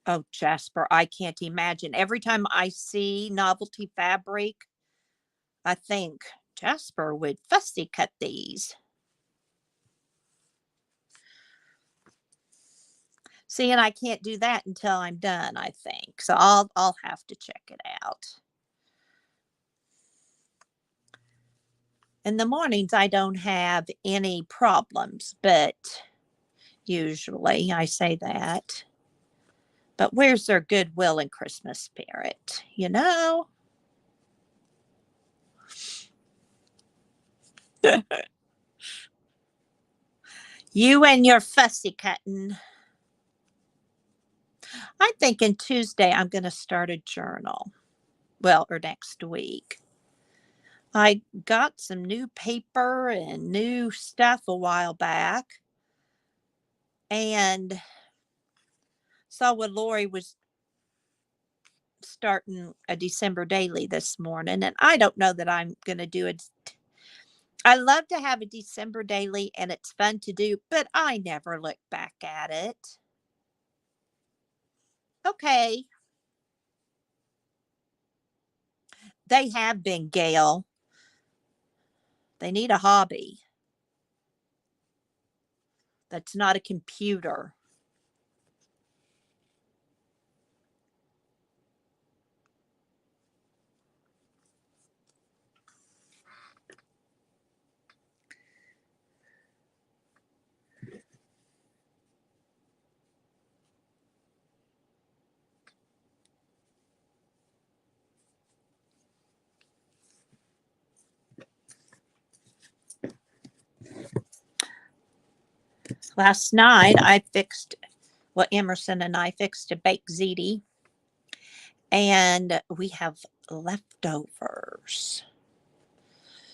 Oh, Jasper, I can't imagine. Every time I see novelty fabric, I think Jasper would fussy cut these. See, and I can't do that until I'm done, I think. So I'll have to check it out. In the mornings I don't have any problems, but usually I say that. But where's their goodwill and Christmas spirit, you know? You and your fussy cutting. I'm thinking Tuesday I'm going to start a journal. Well, or next week. I got some new paper and new stuff a while back and saw what Lori was starting a December daily this morning. And I don't know that I'm going to do it. I love to have a December daily and it's fun to do, but I never look back at it. Okay. They have been, Gail. They need a hobby that's not a computer. Last night Emerson and I fixed a baked ziti and we have leftovers.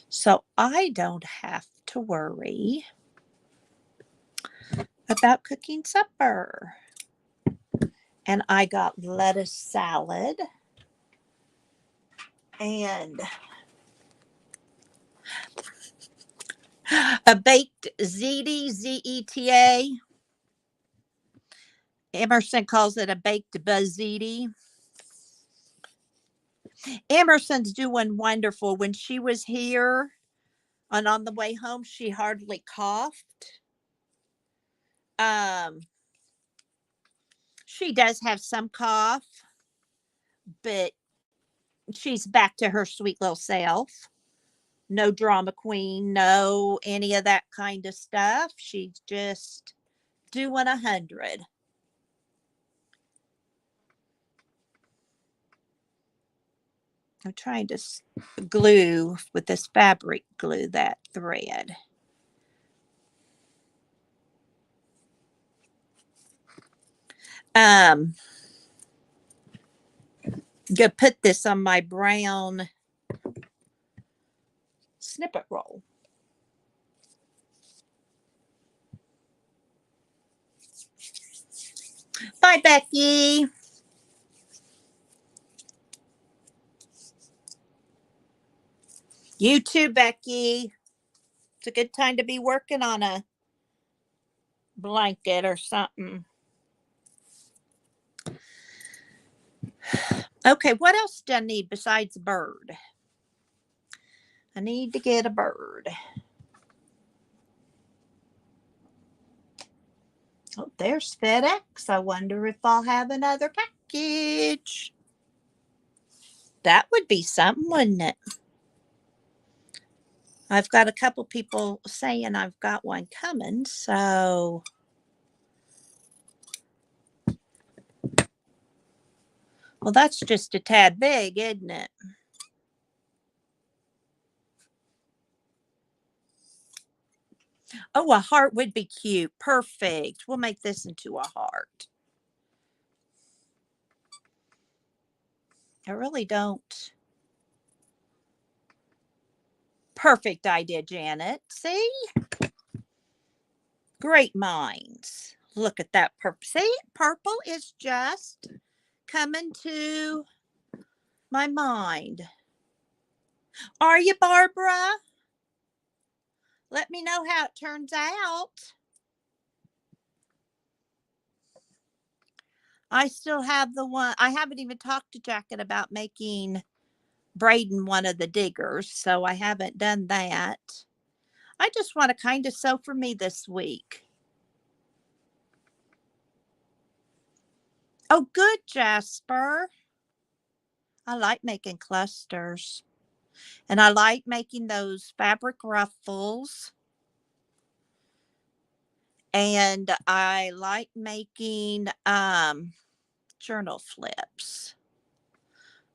So I don't have to worry about cooking supper. And I got lettuce salad and a baked ziti, Z-E-T-A. Emerson calls it a baked buzziti. Emerson's doing wonderful. When she was here and on the way home, she hardly coughed. She does have some cough, but she's back to her sweet little self. No drama queen, no any of that kind of stuff. She's just doing 100. I'm trying to glue with this fabric glue that thread. I'm gonna put this on my brown snippet roll. Bye, Becky. You too, Becky. It's a good time to be working on a blanket or something. Okay, what else do I need besides a bird? I need to get a bird. Oh, there's FedEx. I wonder if I'll have another package. That would be something, wouldn't it? I've got a couple people saying I've got one coming, so well, that's just a tad big, isn't it? Oh, a heart would be cute. Perfect. We'll make this into a heart. I really don't. Perfect idea, Janet. See? Great minds. Look at that purple. See? Purple is just coming to my mind. Are you, Barbara? Let me know how it turns out. I still have the one. I haven't even talked to Jacket about making Braden one of the diggers, so I haven't done that. I just want to kind of sew for me this week. Oh, good, Jasper. I like making clusters. And I like making those fabric ruffles. And I like making journal flips.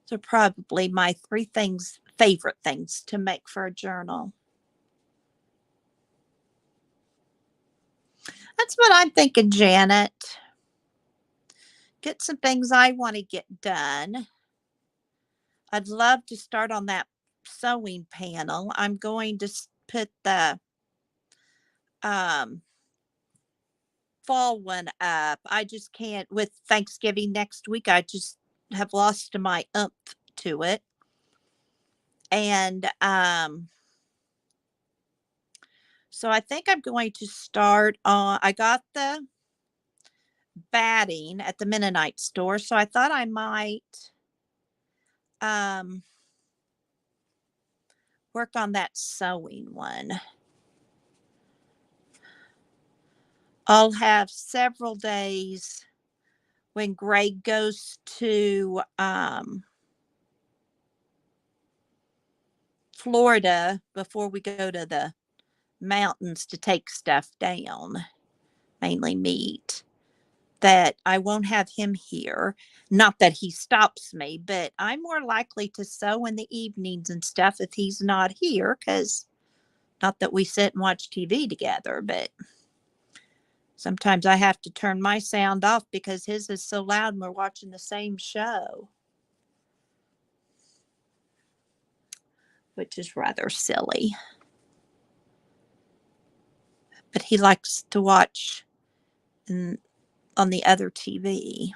Those are probably my favorite things to make for a journal. That's what I'm thinking, Janet. Get some things I want to get done. I'd love to start on that sewing panel. I'm going to put the fall one up. I just can't, with Thanksgiving next week, I just have lost my oomph to it. And so I think I'm going to start on, I got the batting at the Mennonite store, so I thought I might work on that sewing one. I'll have several days when Greg goes to Florida before we go to the mountains to take stuff down, mainly meat, that I won't have him here. Not that he stops me, but I'm more likely to sew in the evenings and stuff if he's not here, because not that we sit and watch TV together, but sometimes I have to turn my sound off because his is so loud and we're watching the same show, which is rather silly. But he likes to watch on the other TV,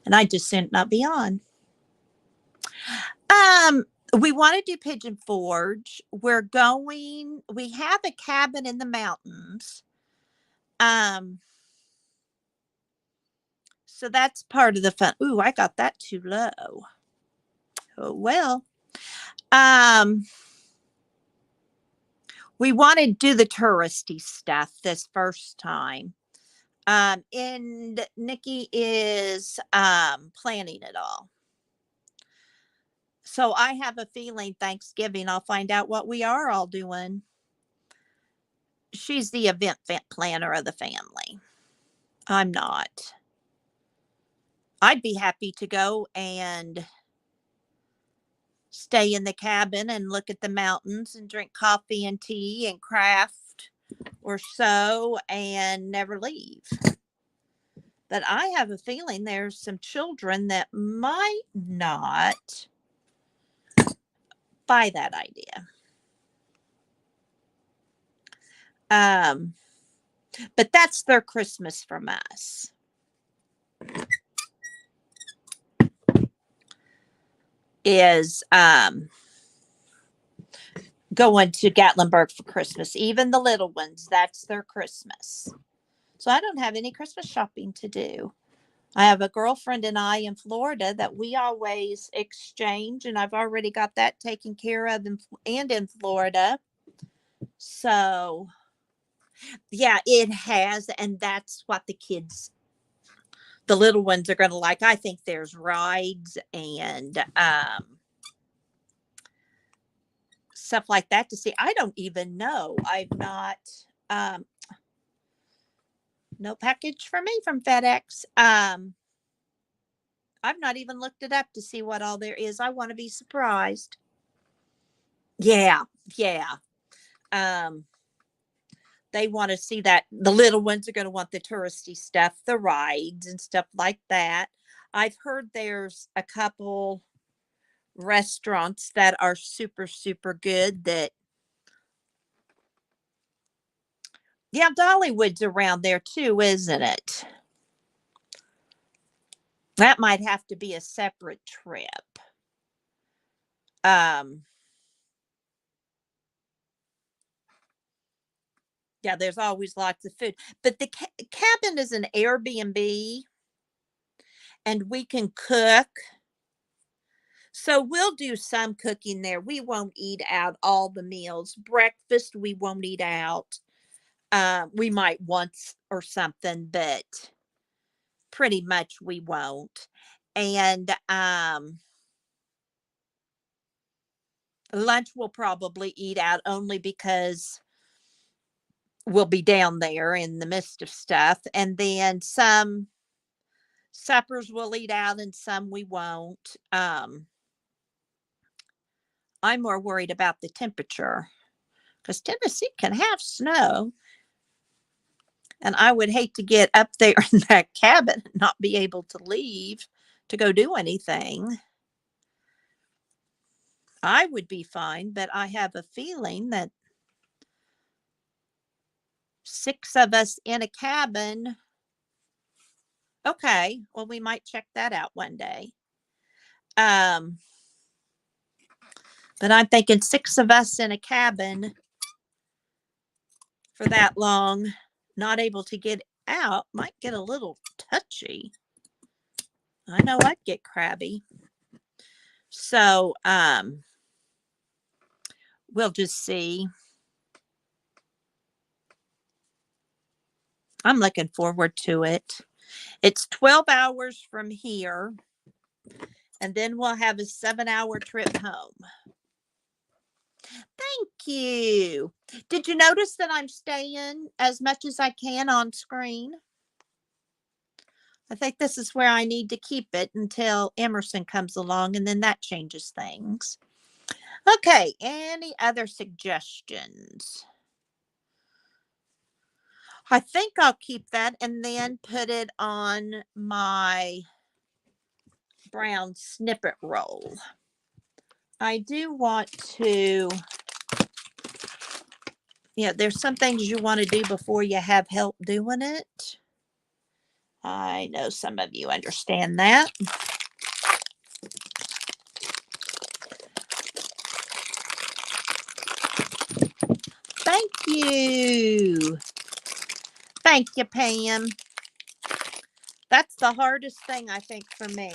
and I just sent not be on. We want to do Pigeon Forge. We have a cabin in the mountains. So that's part of the fun. Ooh, I got that too low. Oh, well. We want to do the touristy stuff this first time. And Nikki is planning it all. So I have a feeling Thanksgiving I'll find out what we are all doing. She's the event planner of the family. I'm not. I'd be happy to go and stay in the cabin and look at the mountains and drink coffee and tea and craft or sew and never leave. But I have a feeling there's some children that might not buy that idea. But that's their Christmas from us. Is going to Gatlinburg for Christmas. Even the little ones, that's their Christmas. So I don't have any Christmas shopping to do. I have a girlfriend and I in Florida that we always exchange, and I've already got that taken care of in Florida. So yeah, it has, and that's what the little ones are going to like. I think there's rides and stuff like that to see. I don't even know. I've not no package for me from FedEx. I've not even looked it up to see what all there is. I want to be surprised. Yeah. They want to see that. The little ones are going to want the touristy stuff, the rides and stuff like that. I've heard there's a couple restaurants that are super, super good that, yeah, Dollywood's around there too, isn't it? That might have to be a separate trip. Yeah, there's always lots of food, but the cabin is an Airbnb and we can cook. So we'll do some cooking there. We won't eat out all the meals. Breakfast, we won't eat out. We might once or something, but pretty much we won't. And lunch we'll probably eat out only because we'll be down there in the midst of stuff. And then some suppers we'll eat out and some we won't. I'm more worried about the temperature because Tennessee can have snow. And I would hate to get up there in that cabin and not be able to leave to go do anything. I would be fine, but I have a feeling that 6 of us in a cabin. Okay, well, we might check that out one day. But I'm thinking 6 of us in a cabin for that long, not able to get out, might get a little touchy. I know I'd get crabby. So, we'll just see. I'm looking forward to it. It's 12 hours from here, and then we'll have a 7-hour trip home. Thank you. Did you notice that I'm staying as much as I can on screen? I think this is where I need to keep it until Emerson comes along, and then that changes things. Okay, any other suggestions? I think I'll keep that and then put it on my brown snippet roll. I do want to, there's some things you want to do before you have help doing it. I know some of you understand that. Thank you. Thank you, Pam. That's the hardest thing, I think, for me.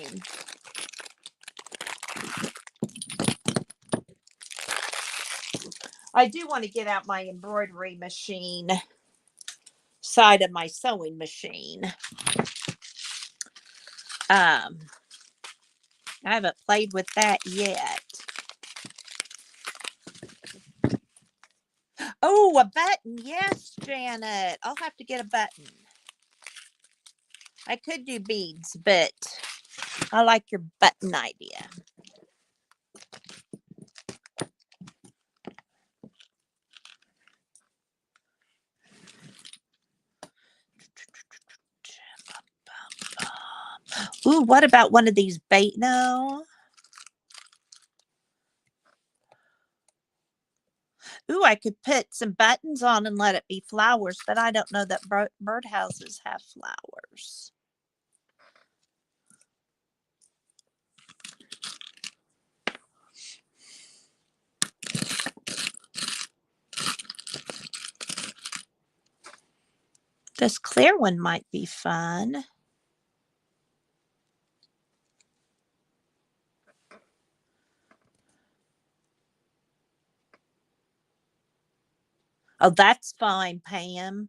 I do want to get out my embroidery machine side of my sewing machine. I haven't played with that yet. Oh, a button. Yes, Janet. I'll have to get a button. I could do beads, but I like your button idea. Ooh, what about one of these bait? No. Ooh, I could put some buttons on and let it be flowers, but I don't know that birdhouses have flowers. This clear one might be fun. Oh, that's fine, Pam.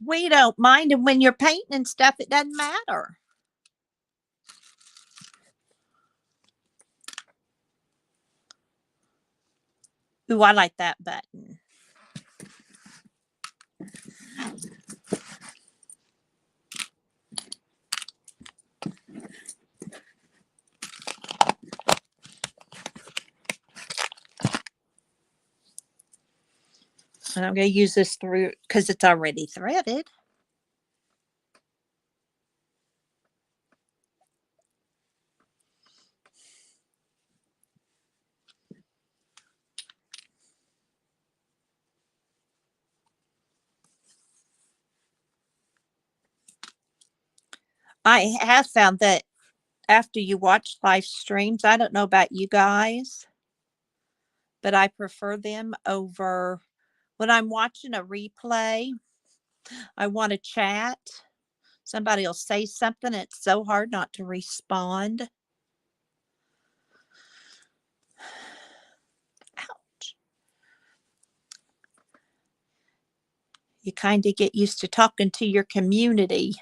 We don't mind, and when you're painting and stuff, it doesn't matter. Ooh, I like that button. And I'm going to use this through because it's already threaded. I have found that after you watch live streams, I don't know about you guys, but I prefer them over when I'm watching a replay. I want to chat. Somebody will say something. It's so hard not to respond. Ouch. You kind of get used to talking to your community.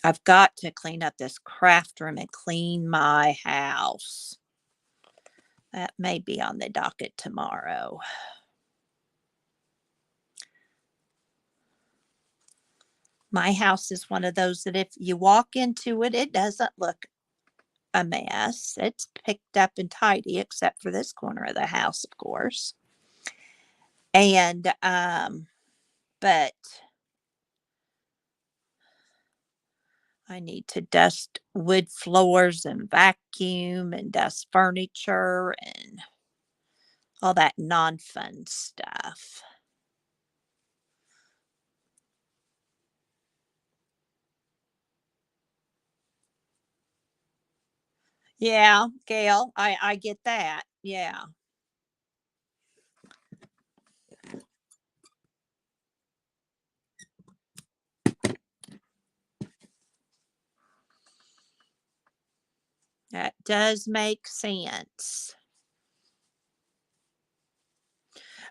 I've got to clean up this craft room and clean my house. That may be on the docket tomorrow. My house is one of those that if you walk into it, it doesn't look a mess. It's picked up and tidy, except for this corner of the house, of course. And, but I need to dust wood floors and vacuum and dust furniture and all that non-fun stuff. Yeah, Gail, I get that. Yeah. That does make sense.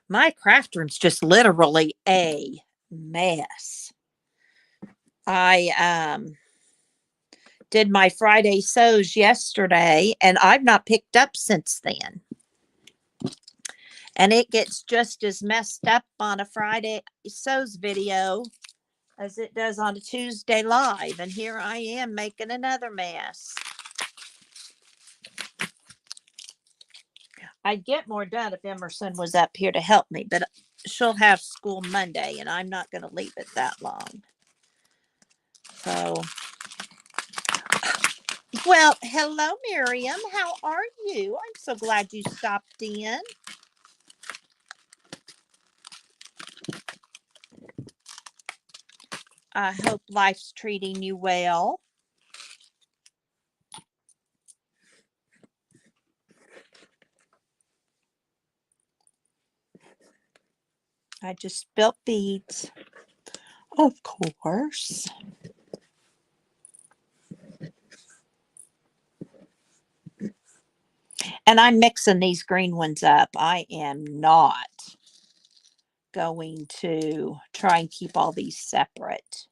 My craft room's just literally a mess. I did my Friday sews yesterday and I've not picked up since then. And it gets just as messed up on a Friday sews video as it does on a Tuesday live. And here I am making another mess. I'd get more done if Emerson was up here to help me, but she'll have school Monday and I'm not going to leave it that long. So, well, hello, Miriam. How are you? I'm so glad you stopped in. I hope life's treating you well. I just spilt beads. Of course. And I'm mixing these green ones up. I am not going to try and keep all these separate.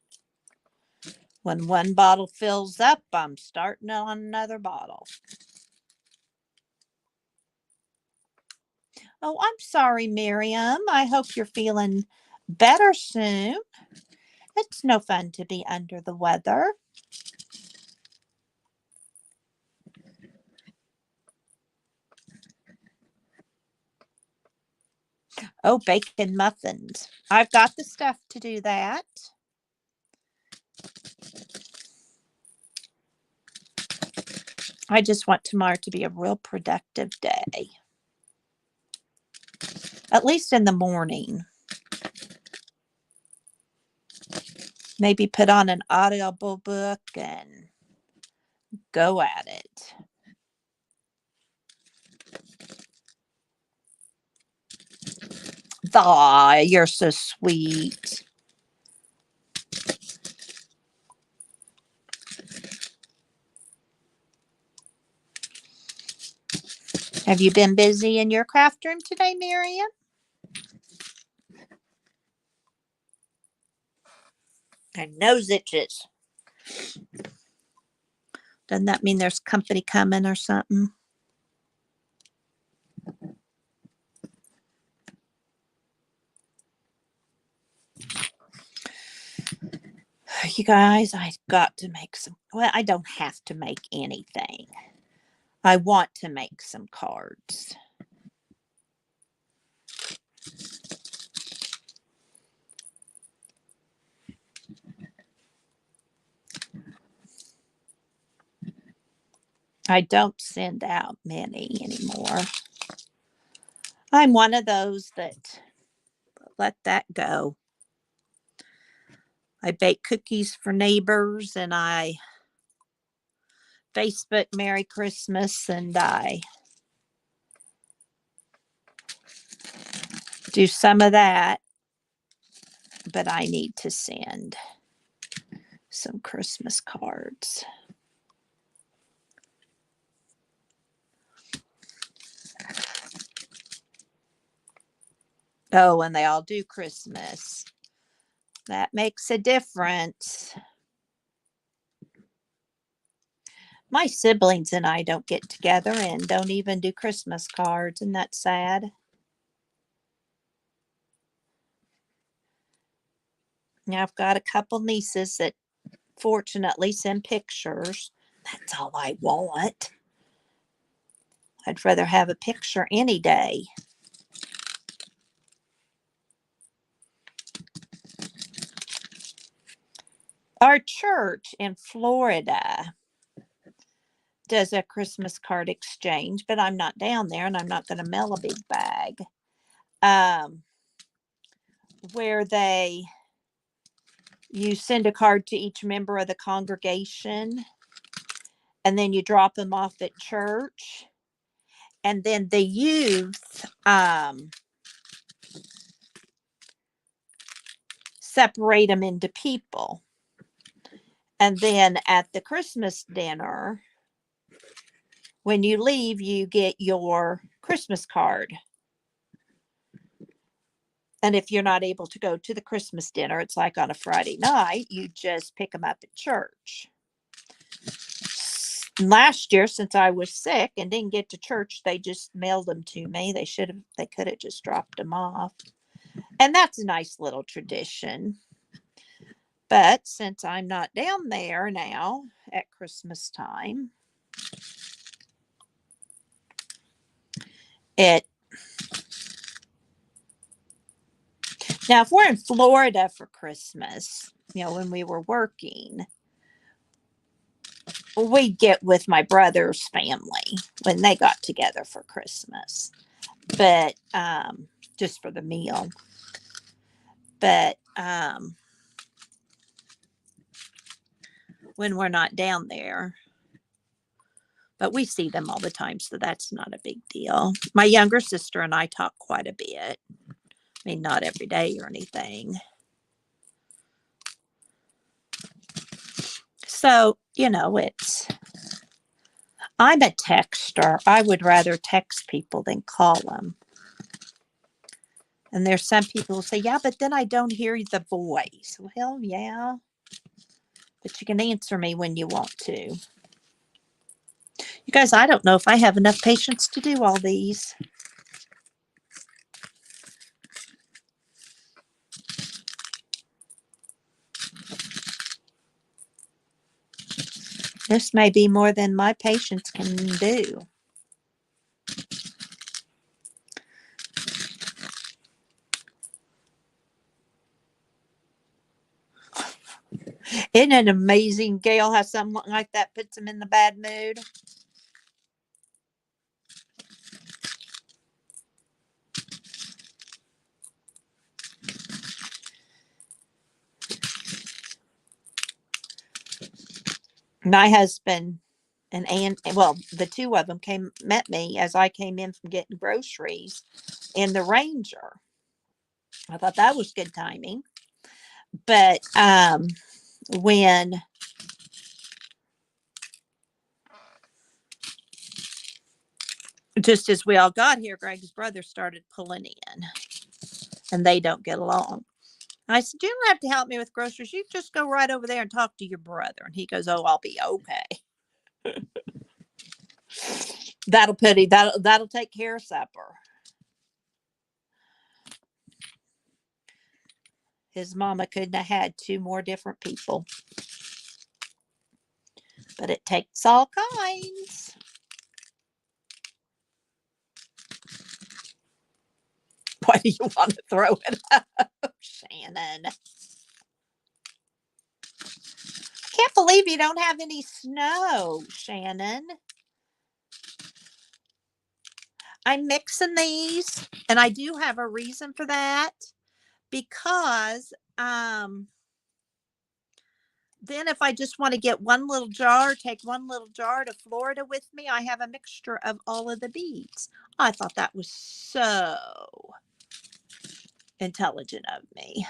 When one bottle fills up, I'm starting on another bottle. Oh, I'm sorry, Miriam. I hope you're feeling better soon. It's no fun to be under the weather. Oh, bacon muffins. I've got the stuff to do that. I just want tomorrow to be a real productive day. At least in the morning. Maybe put on an audible book and go at it. Aw, you're so sweet. Have you been busy in your craft room today, Miriam? My nose itches. Doesn't that mean there's company coming or something? You guys, I've got to make some. Well, I don't have to make anything. I want to make some cards. I don't send out many anymore. I'm one of those that let that go. I bake cookies for neighbors and I Facebook Merry Christmas and I do some of that, but I need to send some Christmas cards. Oh, and they all do Christmas. That makes a difference. My siblings and I don't get together and don't even do Christmas cards, and that's sad. Now I've got a couple nieces that fortunately send pictures. That's all I want. I'd rather have a picture any day. Our church in Florida does a Christmas card exchange, but I'm not down there and I'm not going to mail a big bag. Where you send a card to each member of the congregation and then you drop them off at church. And then the youth separate them into people. And then at the Christmas dinner, when you leave, you get your Christmas card. And if you're not able to go to the Christmas dinner, it's like on a Friday night, you just pick them up at church. Last year, since I was sick and didn't get to church, they just mailed them to me. They could have just dropped them off. And that's a nice little tradition. But since I'm not down there now at Christmas time, now if we're in Florida for Christmas, when we were working, we'd get with my brother's family when they got together for Christmas, but just for the meal. But when we're not down there, but we see them all the time, so that's not a big deal. My younger sister and I talk quite a bit. I mean, not every day or anything. So, I'm a texter. I would rather text people than call them. And there's some people who say, yeah, but then I don't hear the voice. Well, yeah, but you can answer me when you want to. You guys, I don't know if I have enough patience to do all these. This may be more than my patience can do. Isn't it amazing, Gail, how something like that puts him in the bad mood? My husband and Ann, well, the two of them met me as I came in from getting groceries in the Ranger. I thought that was good timing. But when just as we all got here, Greg's brother started pulling in, and they don't get along. And I said, "You don't have to help me with groceries. You just go right over there and talk to your brother." And he goes, "Oh, I'll be okay. That'll take care of supper." His mama couldn't have had two more different people, but it takes all kinds. Why do you want to throw it up, Shannon? Can't believe you don't have any snow, Shannon. I'm mixing these, and I do have a reason for that because then if I just want to get one little jar, take one little jar to Florida with me, I have a mixture of all of the beads. I thought that was so intelligent of me.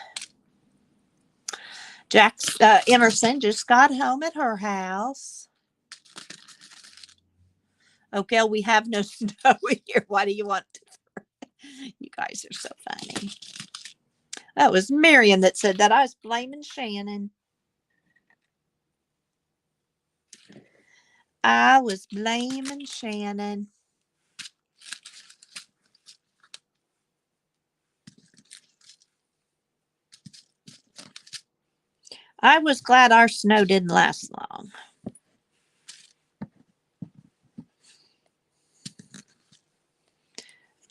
Emerson just got home at her house. Okay, we have no snow here. Why do you want to? You guys are so funny. That was Miriam that said that. I was blaming Shannon. I was blaming Shannon. I was glad our snow didn't last long.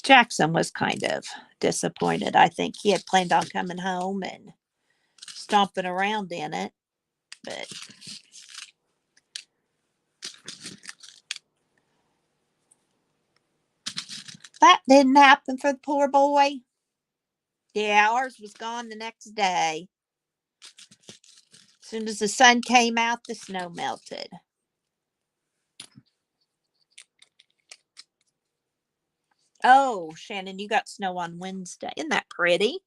Jackson was kind of disappointed. I think he had planned on coming home and stomping around in it, but that didn't happen for the poor boy. Yeah, ours was gone the next day. As soon as the sun came out, the snow melted. Oh, Shannon, you got snow on Wednesday. Isn't that pretty?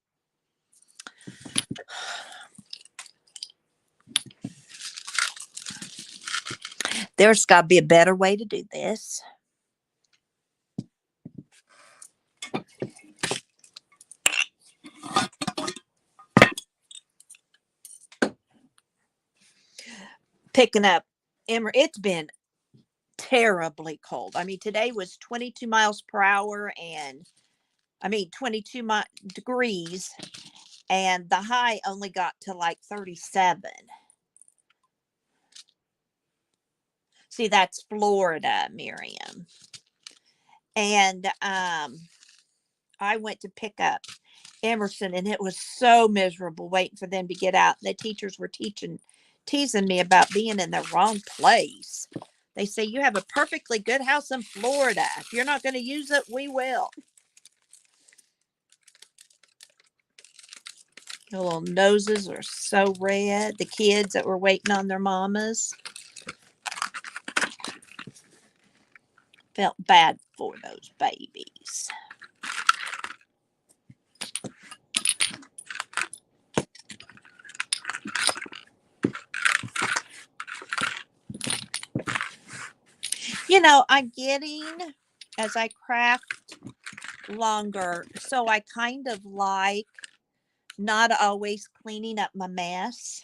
There's got to be a better way to do this. Picking up, it's been terribly cold. I mean, today was 22 miles per hour and 22 degrees, and the high only got to like 37. See, that's Florida, Miriam. And I went to pick up Emerson, and it was so miserable waiting for them to get out. The teachers were teasing me about being in the wrong place. They say, you have a perfectly good house in Florida. If you're not going to use it, we will. The little noses are so red. The kids that were waiting on their mamas. Felt bad for those babies. You know, I'm getting, as I craft longer, so I kind of like not always cleaning up my mess,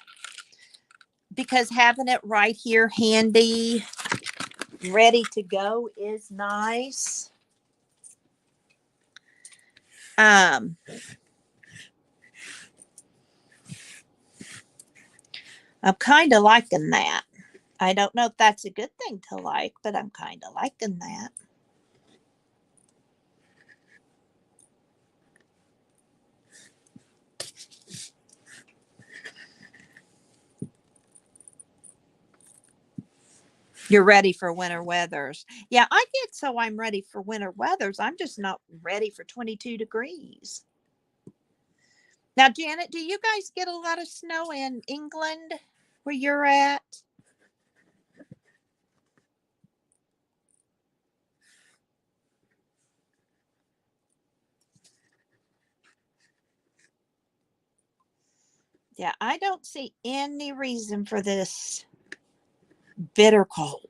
because having it right here handy, ready to go is nice. I'm kind of liking that. I don't know if that's a good thing to like, but I'm kind of liking that. You're ready for winter weathers. Yeah, I get so I'm ready for winter weathers. I'm just not ready for 22 degrees. Now, Janet, do you guys get a lot of snow in England where you're at? Yeah, I don't see any reason for this bitter cold.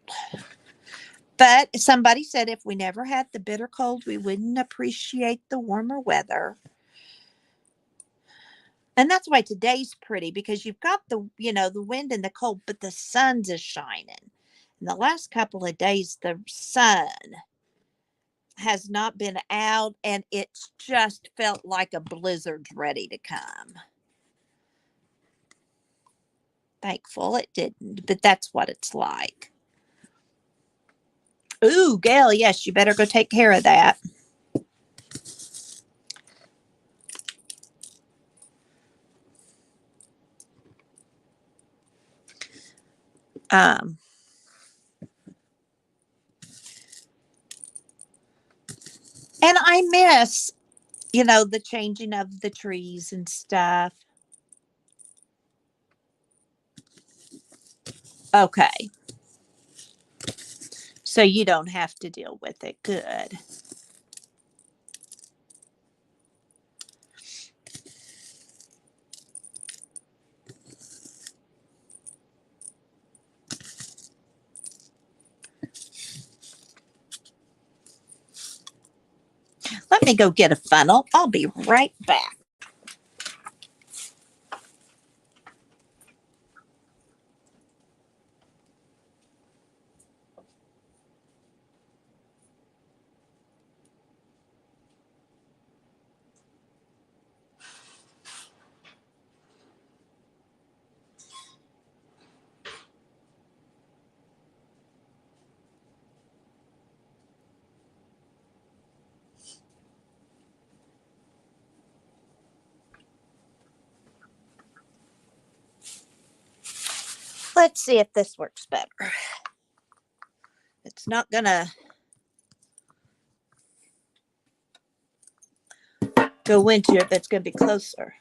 But somebody said if we never had the bitter cold, we wouldn't appreciate the warmer weather. And that's why today's pretty, because you've got the wind and the cold, but the sun's is shining. In the last couple of days, the sun has not been out, and it's just felt like a blizzard's ready to come. Thankful it didn't, but that's what it's like. Ooh, Gail, yes, you better go take care of that. Um, and I miss, the changing of the trees and stuff. Okay. So you don't have to deal with it. Good. Let me go get a funnel. I'll be right back. Let's see if this works better. It's not gonna go into it, but it's gonna be closer.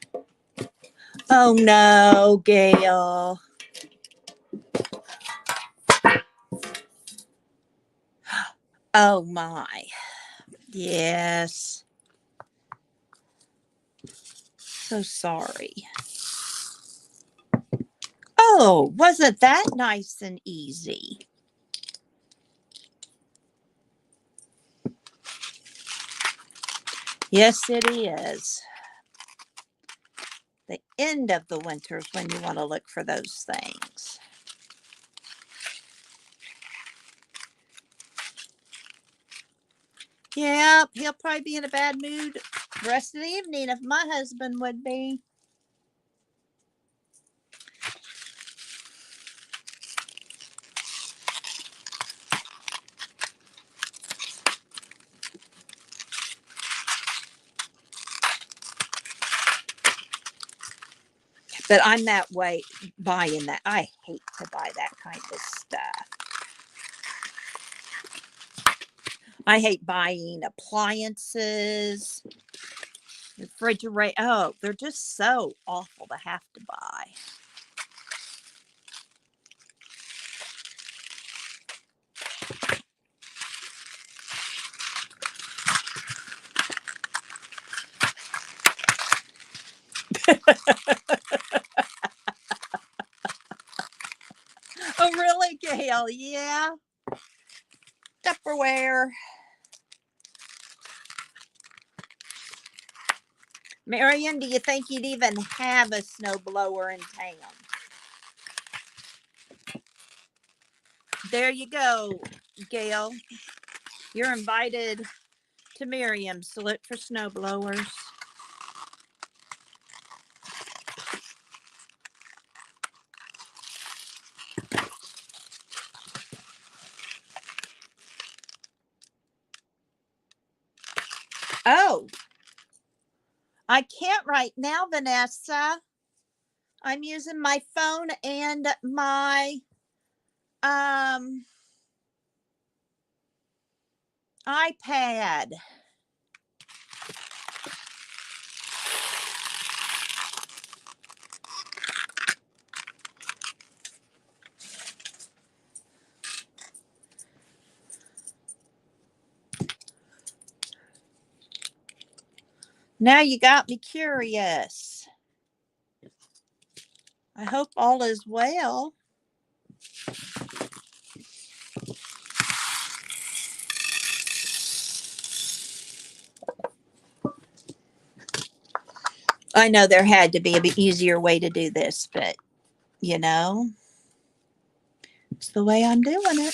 Oh no, Gail. Oh my. Yes. So sorry. Oh, wasn't that nice and easy? Yes, it is. The end of the winters when you want to look for those things. Yeah, he'll probably be in a bad mood the rest of the evening if my husband would be. But I'm that way buying that. I hate to buy that kind of stuff. I hate buying appliances, refrigerator. Oh, they're just so awful to have to buy. Oh, really, Gail? Yeah. Tupperware. Marion, do you think you'd even have a snowblower in town? There you go, Gail. You're invited to Miriam's to look for snowblowers. Oh, I can't right now, Vanessa. I'm using my phone and my iPad. Now you got me curious. I hope all is well. I know there had to be an easier way to do this, but you know, it's the way I'm doing it.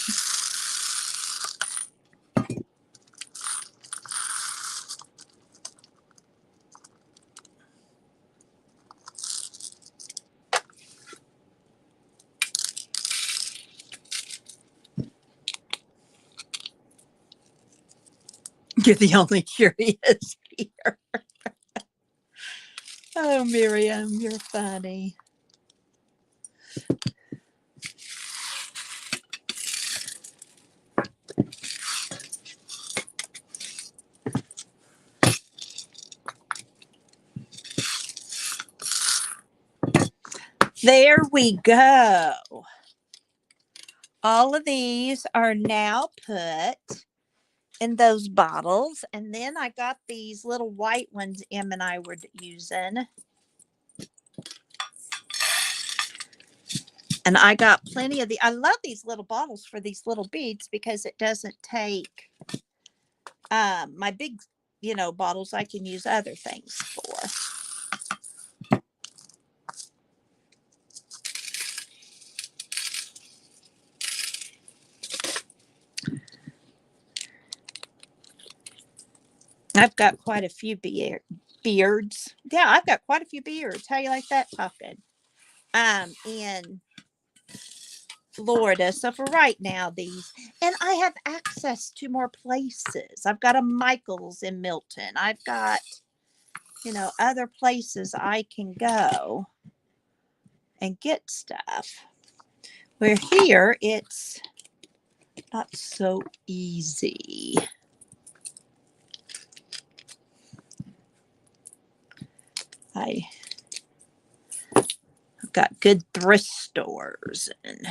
You're the only curious here. Oh, Miriam, you're funny. There we go. All of these are now put in those bottles. And then I got these little white ones Em and I were using. And I got plenty of I love these little bottles for these little beads because it doesn't take my big, bottles I can use other things for. I've got quite a few beards. Yeah, I've got quite a few beards. How you like that talking? In Florida. So for right now, and I have access to more places. I've got a Michael's in Milton. I've got, other places I can go and get stuff. Where here, it's not so easy. I've got good thrift stores and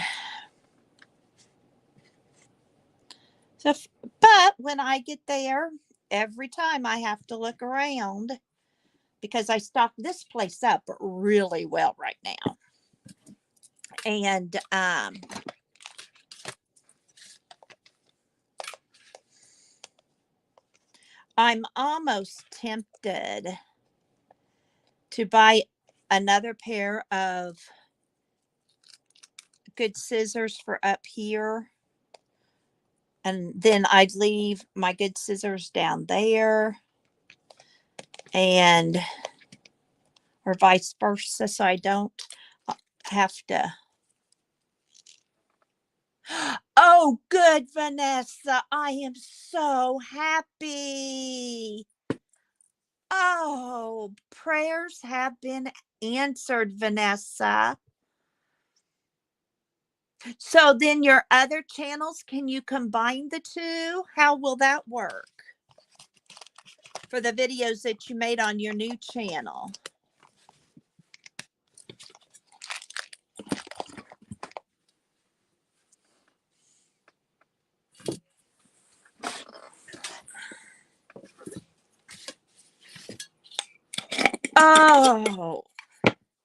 so, but when I get there, every time I have to look around because I stock this place up really well right now. And I'm almost tempted to buy another pair of good scissors for up here. And then I'd leave my good scissors down there. And or vice versa, so I don't have to. Oh, good, Vanessa. I am so happy. Oh, prayers have been answered, Vanessa. So then your other channels, can you combine the two? How will that work for the videos that you made on your new channel? Oh,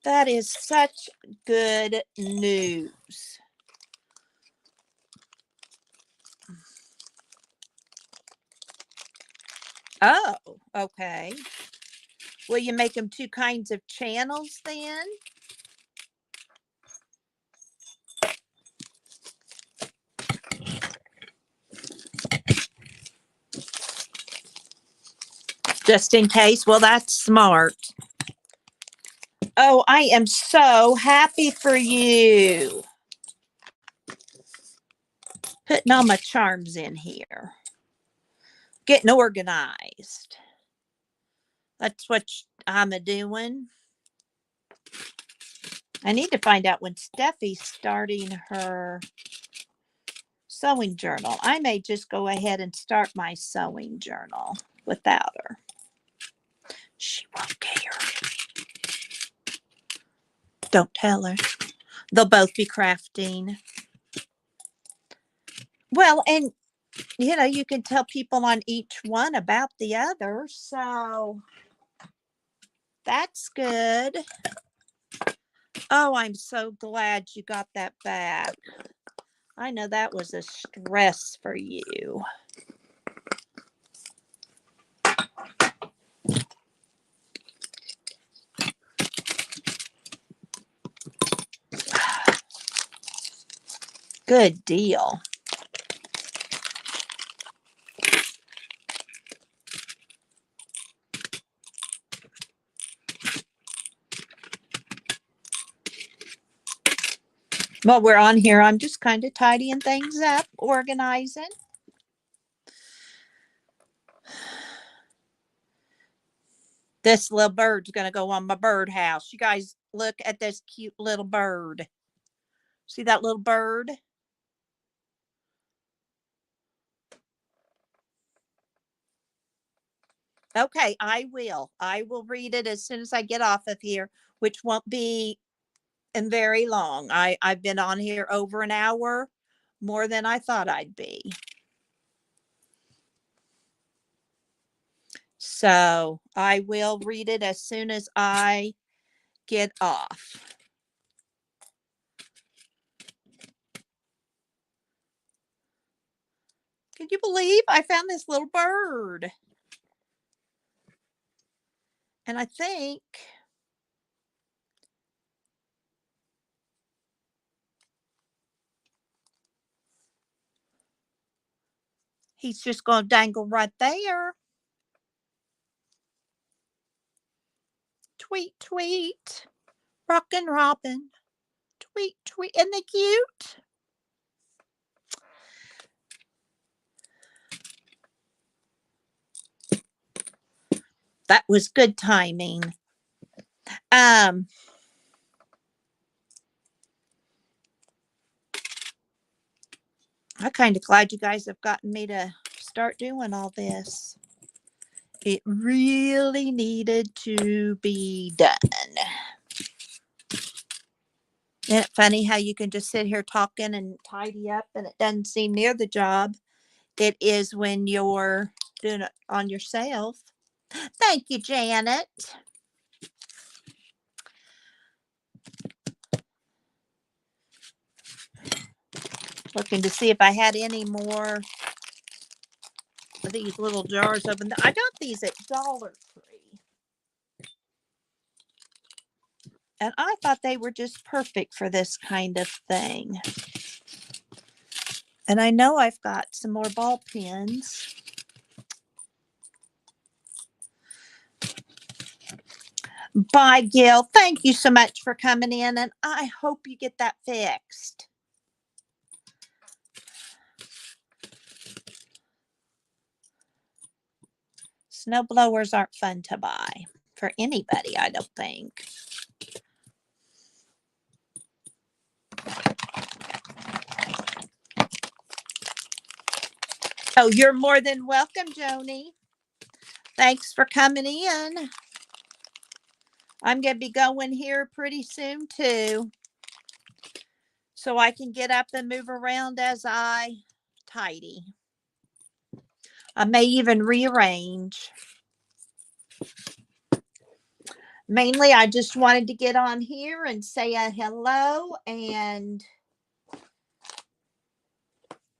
that is such good news. Oh, okay. Will you make them two kinds of channels then? Just in case. Well, that's smart. Oh, I am so happy for you. Putting all my charms in here. Getting organized. That's what I'm doing. I need to find out when Steffi's starting her Sewing journal. I may just go ahead and start my sewing journal without her. She won't care. Don't tell her. They'll both be crafting. Well, and you know, you can tell people on each one about the other. So that's good. Oh, I'm so glad you got that back. I know that was a stress for you. Good deal. While we're on here, I'm just kind of tidying things up, organizing. This little bird's going to go on my birdhouse. You guys look at this cute little bird. See that little bird? Okay, I will. I will read it as soon as I get off of here, which won't be in very long. I've been on here over an hour, more than I thought I'd be. So I will read it as soon as I get off. Can you believe I found this little bird? And I think he's just going to dangle right there. Tweet, tweet. Rockin' Robin. Tweet, tweet. Isn't they cute? That was good timing. I'm kind of glad you guys have gotten me to start doing all this. It really needed to be done. Isn't it funny how you can just sit here talking and tidy up and it doesn't seem near the job it is when you're doing it on yourself? Thank you, Janet. Looking to see if I had any more of these little jars open. I got these at Dollar Tree. And I thought they were just perfect for this kind of thing. And I know I've got some more ball pens. Bye, Gil. Thank you so much for coming in, and I hope you get that fixed. Snow blowers aren't fun to buy for anybody, I don't think. Oh, you're more than welcome, Joni. Thanks for coming in. I'm going to be going here pretty soon, too, so I can get up and move around as I tidy. I may even rearrange. Mainly, I just wanted to get on here and say a hello and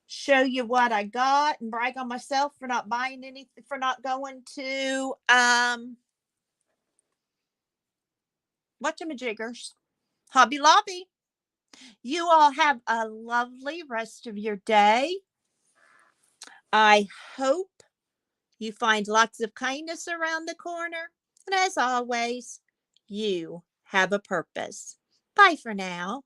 show you what I got and brag on myself for not buying anything, for not going to whatchamajiggers, Hobby Lobby. You all have a lovely rest of your day. I hope you find lots of kindness around the corner. And as always, you have a purpose. Bye for now.